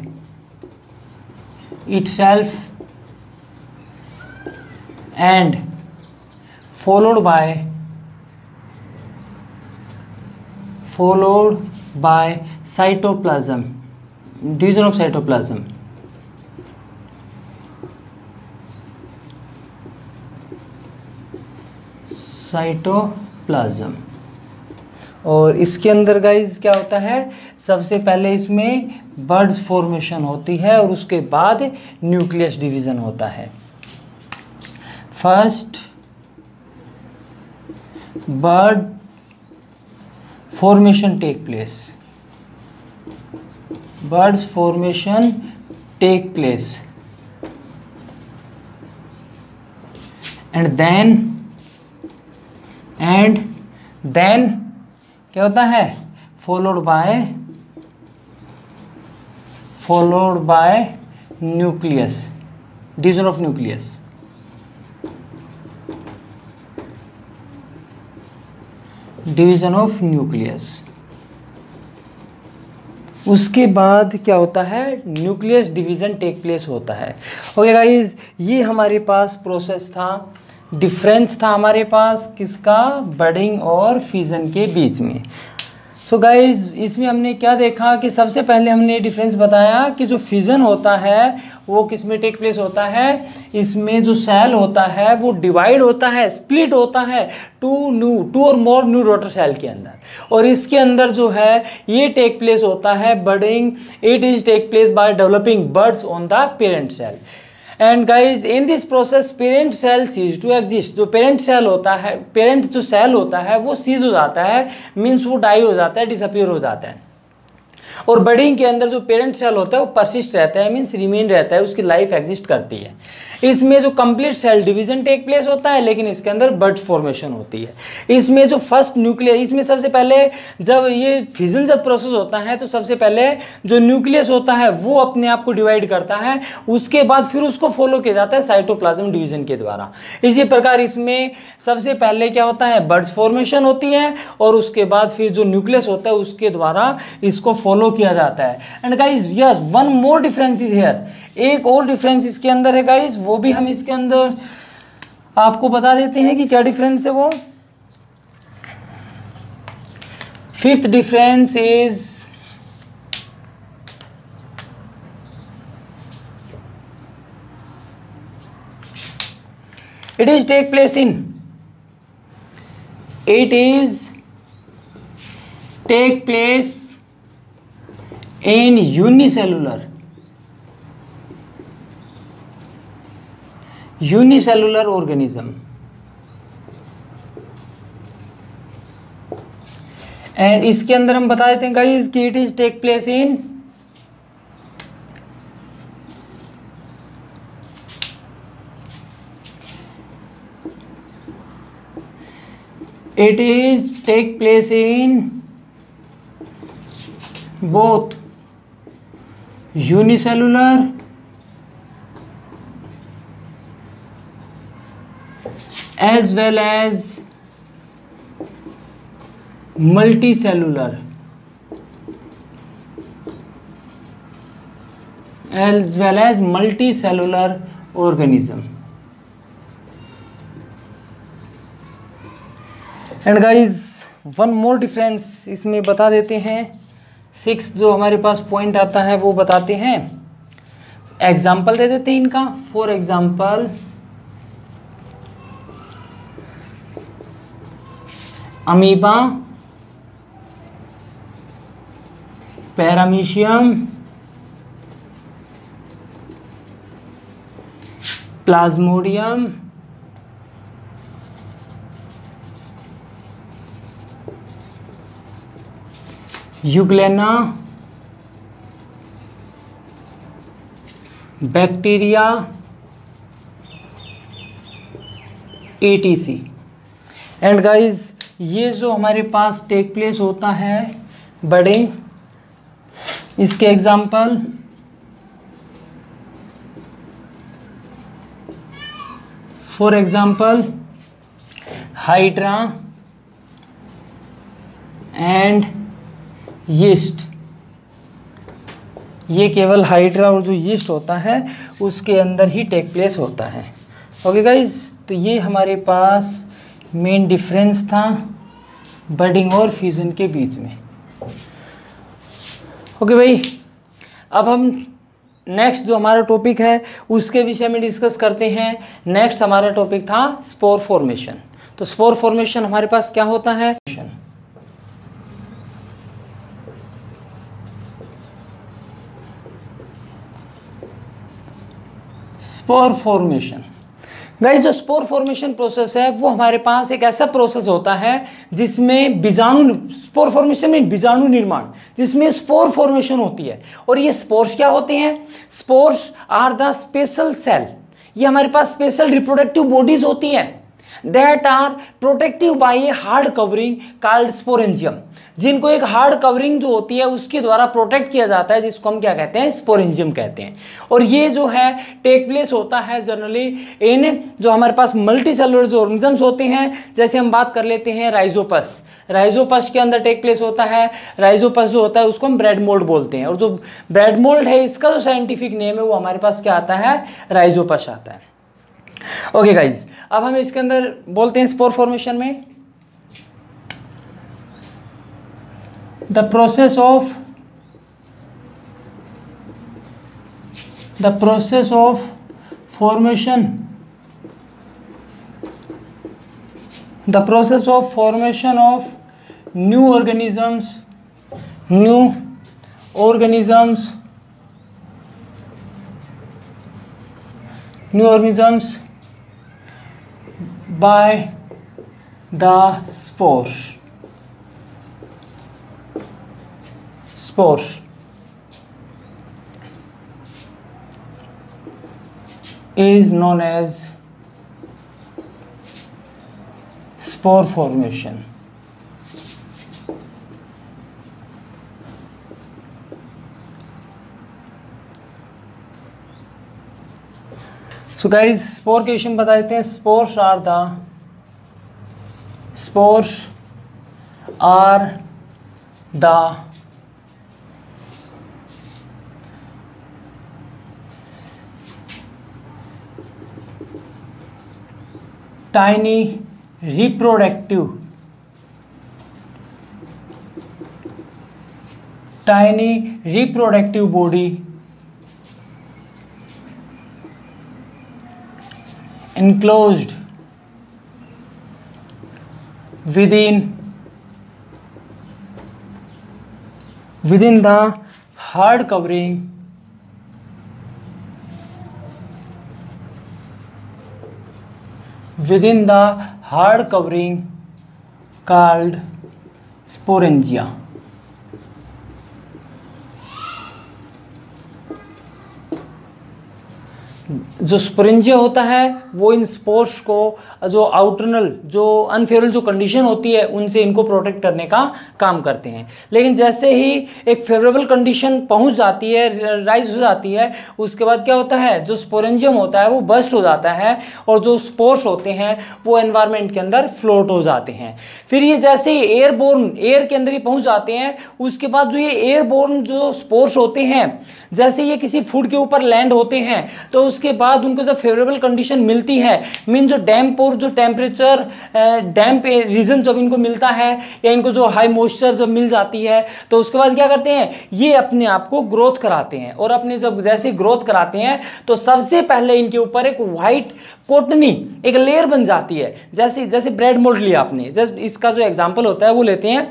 itself and followed by cytoplasm, division of cytoplasm. Cytoplasm. और इसके अंदर गाइज क्या होता है, सबसे पहले इसमें बर्ड्स फॉर्मेशन होती है और उसके बाद न्यूक्लियस डिवीजन होता है। First bird formation take place, birds formation take place, and then क्या होता है, followed by nucleus, division of nucleus, division of nucleus. उसके बाद क्या होता है, न्यूक्लियस डिवीजन टेक प्लेस होता है। ओके गाइज, ये हमारे पास प्रोसेस था, डिफरेंस था हमारे पास किसका, बडिंग और फ्यूजन के बीच में। सो गाइज, इसमें हमने क्या देखा कि सबसे पहले हमने डिफरेंस बताया कि जो फ्यूजन होता है वो किस में टेक प्लेस होता है, इसमें जो सेल होता है वो डिवाइड होता है, स्प्लिट होता है टू और मोर न्यू डॉटर सेल के अंदर, और इसके अंदर जो है ये टेक प्लेस होता है budding, it is take place by developing birds on the parent cell. And guys, in this process parent cell cease to exist. जो पेरेंट सेल होता है, पेरेंट जो सेल होता है वो सीज हो जाता है, मीन्स वो डाई हो जाता है, डिसअपियर हो जाता है। और बडिंग के अंदर जो पेरेंट सेल होता है वो परसिस्ट रहता है, मीन्स रिमेन रहता है, उसकी लाइफ एग्जिस्ट करती है। इसमें जो complete cell division take place होता है, लेकिन इसके अंदर बर्ड फॉर्मेशन होती है। इसमें जो फर्स्ट न्यूक्लियस, इसमें सबसे पहले जब ये फिजन जब प्रोसेस होता है तो सबसे पहले जो न्यूक्लियस होता है वो अपने आप को डिवाइड करता है, उसके बाद फिर उसको फॉलो किया जाता है साइटोप्लाज्म डिवीजन के द्वारा। इसी प्रकार इसमें सबसे पहले क्या होता है, बर्ड्स फॉर्मेशन होती है और उसके बाद फिर जो न्यूक्लियस होता है उसके द्वारा इसको फॉलो किया जाता है। And guys, yes, one more difference is here, एक और डिफरेंस इसके अंदर है गाइज, वो भी हम इसके अंदर आपको बता देते हैं कि क्या डिफरेंस है वो। Fifth difference is it is take place in unicellular organism, and इसके अंदर हम बता देते हैं गाइस कि it is take place in both unicellular as well as multicellular organism. And guys one more difference इसमें बता देते हैं, 6 जो हमारे पास पॉइंट आता है वो बताते हैं, एग्जाम्पल दे देते हैं इनका. For example amoeba, paramecium, Plasmodium, euglena, bacteria, etc. And guys ये जो हमारे पास टेक प्लेस होता है बडिंग, इसके example for example hydra and yeast. ये केवल हाइड्रा और जो यीस्ट होता है उसके अंदर ही टेक प्लेस होता है. ओके गाइज, तो ये हमारे पास मेन डिफरेंस था बडिंग और फ्यूजन के बीच में. ओके भाई, अब हम नेक्स्ट जो हमारा टॉपिक है उसके विषय में डिस्कस करते हैं. नेक्स्ट हमारा टॉपिक था स्पोर फॉर्मेशन. तो स्पोर फॉर्मेशन हमारे पास क्या होता है? स्पोर फॉर्मेशन गाइस, जो स्पोर फॉर्मेशन प्रोसेस है वो हमारे पास एक ऐसा प्रोसेस होता है जिसमें बीजाणु, स्पोर फॉर्मेशन में बीजाणु निर्माण, जिसमें स्पोर फॉर्मेशन होती है. और ये स्पोर्स क्या होते हैं? Spores are the special cell. ये हमारे पास स्पेशल रिप्रोडक्टिव बॉडीज होती हैं that are protective by a hard covering called sporangium, जिनको एक हार्ड कवरिंग जो होती है उसके द्वारा प्रोटेक्ट किया जाता है, जिसको हम क्या कहते हैं? स्पोरेंजियम कहते हैं. और ये जो है टेक प्लेस होता है जनरली इन जो हमारे पास मल्टी सेलुलर जो ऑर्गेनिजम्स होते हैं. जैसे हम बात कर लेते हैं राइजोपस. राइजोपस के अंदर टेक प्लेस होता है. राइजोपस जो होता है उसको हम ब्रेड मोल्ड बोलते हैं. और जो ब्रेड मोल्ड है इसका जो साइंटिफिक नेम है वो हमारे पास क्या आता है? राइजोपस आता है. ओके गाइज, अब हम इसके अंदर बोलते हैं स्पोर फॉर्मेशन में the process of formation of new organisms by the spores is known as spore formation. So guys, spore के विषय में बता देते हैं. Spores are the tiny reproductive body enclosed within the hard covering called sporangia. जो sporangia होता है वो इन स्पोर्स को जो आउटरनल जो अनफेवरेबल जो कंडीशन होती है उनसे इनको प्रोटेक्ट करने का काम करते हैं। लेकिन जैसे ही एक फेवरेबल कंडीशन पहुंच जाती है, राइज हो जाती है, उसके बाद क्या होता है, जो स्पोरेंजियम होता है वो बस्ट हो जाता है और जो स्पोर्स होते हैं वो एनवायरनमेंट के अंदर फ्लोट हो जाते हैं। फिर ये जैसे ही एयरबोर्न, एयर के अंदर ही पहुंच जाते हैं, उसके बाद जो ये एयरबोर्न जो स्पोर्स होते हैं, जैसे ये किसी फूड के ऊपर लैंड होते हैं तो उसके बाद उनको जब फेवरेबल कंडीशन मिलती है, मीन जो डैम्प और जो टेम्परेचर डैम्प रीजन जब इनको मिलता है या इनको जो हाई मॉइस्चर जब मिल जाती है तो उसके बाद क्या करते हैं, ये अपने आप को ग्रोथ कराते हैं। और अपने जब जैसे ग्रोथ कराते हैं तो सबसे पहले इनके ऊपर एक वाइट कोटनी एक लेयर बन जाती है। जैसे जैसे ब्रेड मोल्ड लिया आपने, जैसे इसका जो एग्जाम्पल होता है वो लेते हैं,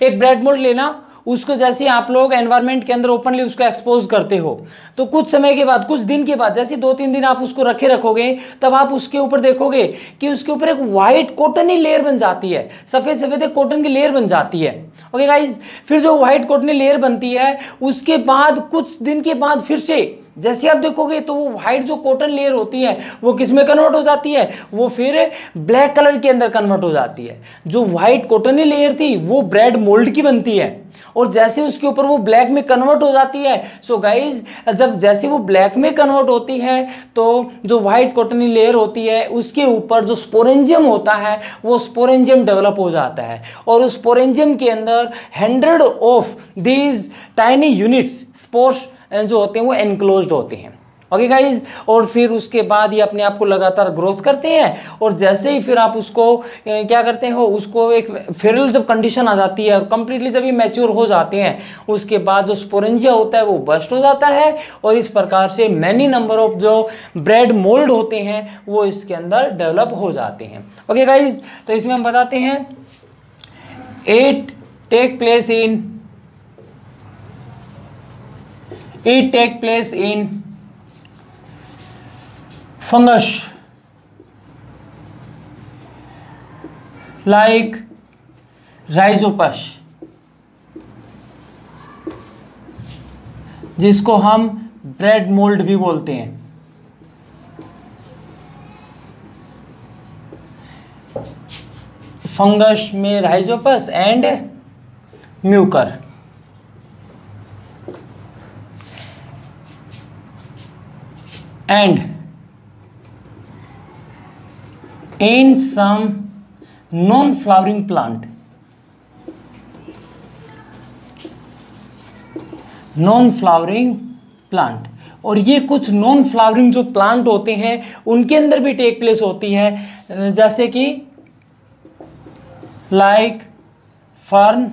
एक ब्रेड मोल्ड लेना, उसको जैसे ही आप लोग एनवायरनमेंट के अंदर ओपनली उसको एक्सपोज करते हो तो कुछ समय के बाद, कुछ दिन के बाद, जैसे 2-3 दिन आप उसको रखोगे तब आप उसके ऊपर देखोगे कि उसके ऊपर एक वाइट कॉटनी लेयर बन जाती है, सफ़ेद सफ़ेद एक कॉटन की लेयर बन जाती है। ओके गाइज, फिर जो वाइट कॉटनी लेयर बनती है उसके बाद कुछ दिन के बाद फिर से जैसे आप देखोगे तो वो व्हाइट जो कॉटन लेयर होती है वो किस में कन्वर्ट हो जाती है, वो फिर ब्लैक कलर के अंदर कन्वर्ट हो जाती है। जो व्हाइट कॉटन लेयर थी वो ब्रेड मोल्ड की बनती है और जैसे उसके ऊपर वो ब्लैक में कन्वर्ट हो जाती है, सो गाइज जब जैसे वो ब्लैक में कन्वर्ट होती है तो जो व्हाइट कॉटनी लेयर होती है उसके ऊपर जो स्पोरेंजियम होता है वो स्पोरेंजियम डेवलप हो जाता है और उस स्पोरेंजियम के अंदर 100 of these tiny units spores जो होते हैं वो एनक्लोज्ड होते हैं। ओके गाइज, और फिर उसके बाद ये अपने आप को लगातार ग्रोथ करते हैं और जैसे ही फिर आप उसको क्या करते हो, उसको एक फेरल जब कंडीशन आ जाती है और कंप्लीटली जब ये मैच्योर हो जाते हैं उसके बाद जो स्पोरेंजिया होता है वो बस्ट हो जाता है और इस प्रकार से मैनी नंबर ऑफ जो ब्रेड मोल्ड होते हैं वो इसके अंदर डेवलप हो जाते हैं। ओके गाइज, तो इसमें हम बताते हैं it take place in fungus like rhizopus, जिसको हम ब्रेड मोल्ड भी बोलते हैं। फंगस में Rhizopus and Mucor. And in some non-flowering plant, और ये कुछ नॉन फ्लावरिंग जो प्लांट होते हैं उनके अंदर भी टेक प्लेस होती है, जैसे कि like fern,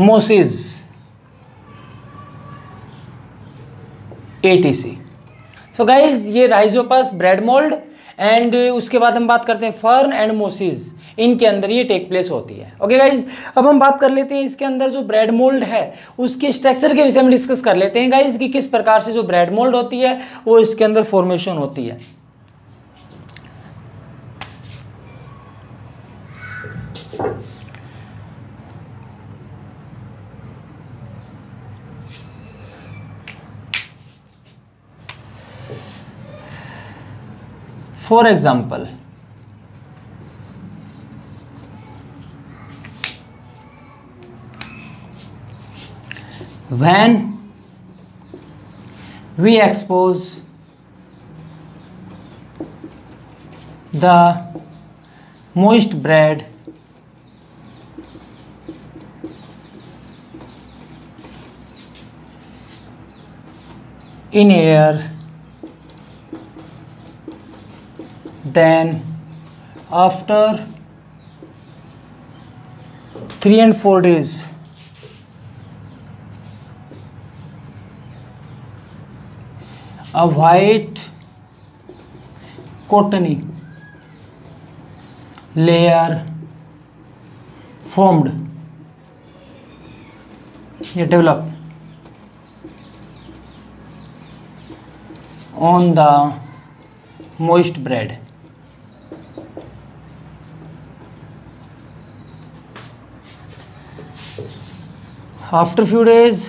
mosses, ETC. So guys, ये राइजोपस, ब्रेड मोल्ड एंड उसके बाद हम बात करते हैं फर्न एंड मोसिस, इनके अंदर ये टेक प्लेस होती है। ओके गाइज, अब हम बात कर लेते हैं इसके अंदर जो ब्रेड मोल्ड है उसके स्ट्रक्चर के विषय में डिस्कस कर लेते हैं गाइज कि किस प्रकार से जो ब्रेड मोल्ड होती है वो इसके अंदर फॉर्मेशन होती है। For example, when we expose the moist bread in air, then after 3 and 4 days a white cottony layer formed, ये develop on the moist bread. After few days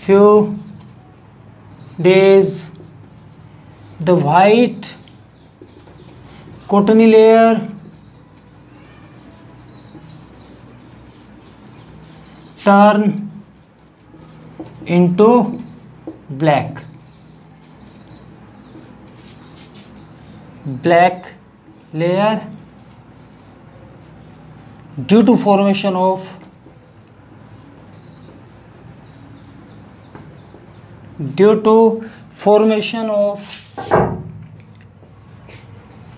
few days the white cottony layer turn into black layer due to formation of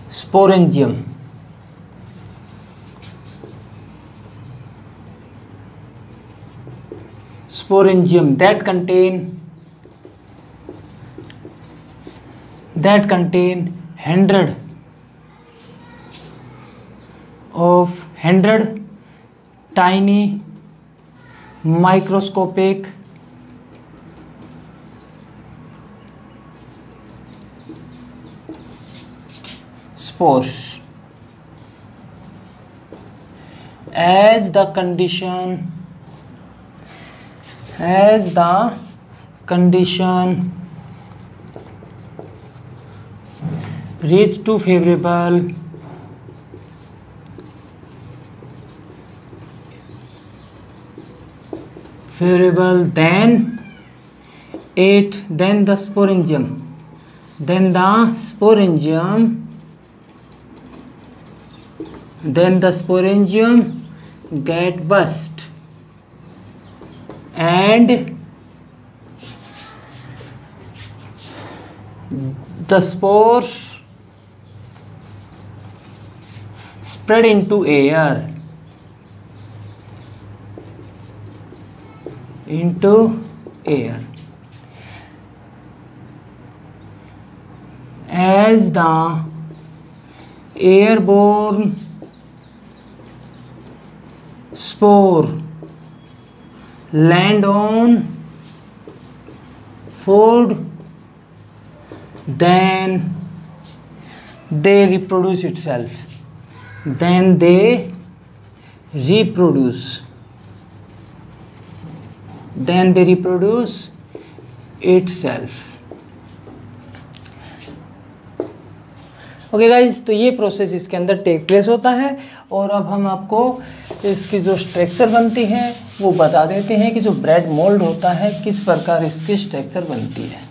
sporangium. That contain 100 tiny microscopic spores. As the condition reach to favorable then the sporangium get burst and the spores spread into air. As the airborne spore land on food, then they reproduce itself. Okay guys, तो ये process इसके अंदर take place होता है। और अब हम आपको इसकी जो स्ट्रक्चर बनती है वो बता देते हैं कि जो ब्रेड मोल्ड होता है किस प्रकार इसकी स्ट्रक्चर बनती है।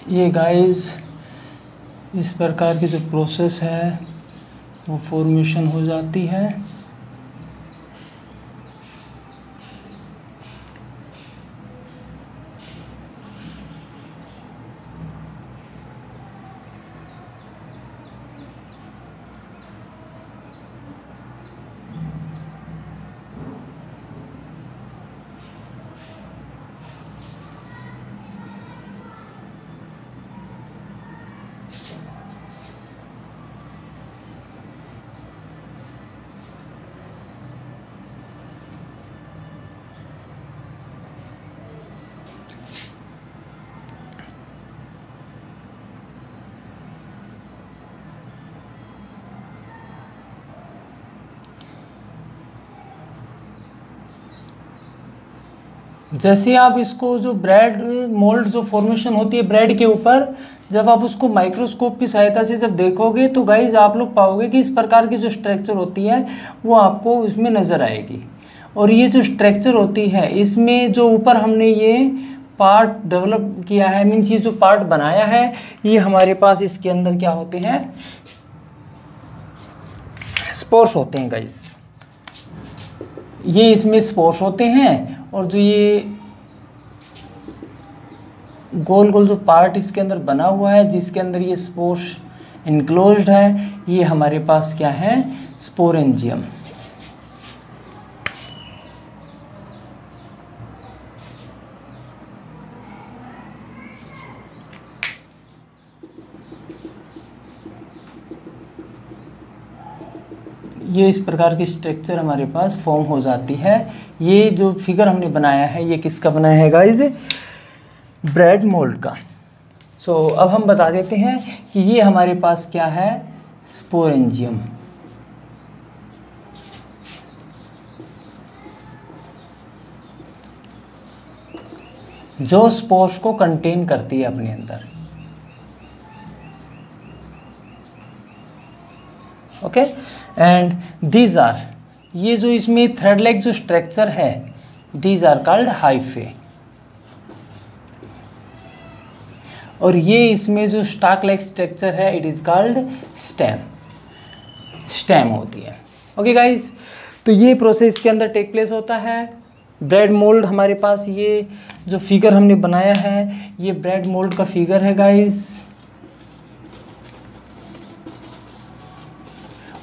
ये गाइस इस प्रकार की जो प्रोसेस है वो फॉर्मेशन हो जाती है। जैसे आप इसको जो ब्रेड मोल्ड जो फॉर्मेशन होती है ब्रेड के ऊपर, जब आप उसको माइक्रोस्कोप की सहायता से जब देखोगे तो गाइज आप लोग पाओगे कि इस प्रकार की जो स्ट्रक्चर होती है वो आपको उसमें नज़र आएगी। और ये जो स्ट्रक्चर होती है इसमें जो ऊपर हमने ये पार्ट डेवलप किया है, मीन्स ये जो पार्ट बनाया है, ये हमारे पास इसके अंदर क्या होते हैं, स्पोर्स होते हैं गाइज। ये इसमें स्पोर्स होते हैं और जो ये गोल गोल जो पार्ट इसके अंदर बना हुआ है जिसके अंदर ये स्पोर्स इनक्लोज्ड है, ये हमारे पास क्या है, स्पोरेंजियम। ये इस प्रकार की स्ट्रक्चर हमारे पास फॉर्म हो जाती है। ये जो फिगर हमने बनाया है ये किसका बनाया है गाइस, ब्रेड मोल्ड का। सो अब हम बता देते हैं कि ये हमारे पास क्या है, स्पोरेंजियम। जो स्पोर्स को कंटेन करती है अपने अंदर। ओके, एंड दीज आर, ये जो इसमें थ्रेड लाइक जो स्ट्रक्चर है, दीज आर कॉल्ड हाइफे। और ये इसमें जो स्टॉक लाइक स्ट्रक्चर है, it is called stem. Stem होती है। ओके गाइस, तो ये प्रोसेस के अंदर टेक प्लेस होता है। ब्रेड मोल्ड हमारे पास, ये जो फिगर हमने बनाया है ये ब्रेड मोल्ड का फिगर है गाइस।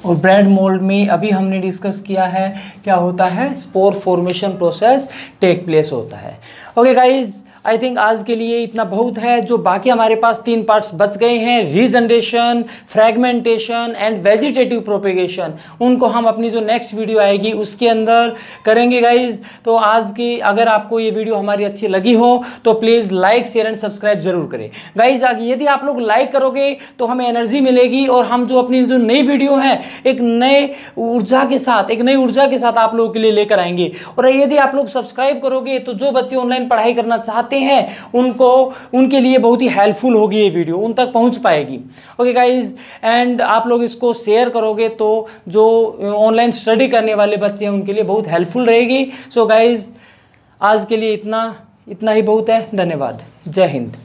और ब्रेड मोल्ड में अभी हमने डिस्कस किया है क्या होता है, spore formation process take place होता है। ओके गाइज, आई थिंक आज के लिए इतना बहुत है। जो बाकी हमारे पास 3 पार्ट्स बच गए हैं, regeneration, fragmentation and vegetative propagation, उनको हम अपनी जो नेक्स्ट वीडियो आएगी उसके अंदर करेंगे गाइज। तो आज की अगर आपको ये वीडियो हमारी अच्छी लगी हो तो please like, share and subscribe जरूर करें गाइज। यदि आप लोग लाइक करोगे तो हमें एनर्जी मिलेगी और हम जो अपनी जो नई वीडियो है एक नए ऊर्जा के साथ आप लोगों के लिए लेकर आएंगे। और यदि आप लोग सब्सक्राइब करोगे तो जो बच्चे ऑनलाइन पढ़ाई करना चाहते हैं उनके लिए बहुत ही हेल्पफुल होगी ये वीडियो, उन तक पहुंच पाएगी। ओके गाइज, एंड आप लोग इसको शेयर करोगे तो जो ऑनलाइन स्टडी करने वाले बच्चे हैं उनके लिए बहुत हेल्पफुल रहेगी। सो गाइज, आज के लिए इतना ही बहुत है। धन्यवाद। जय हिंद।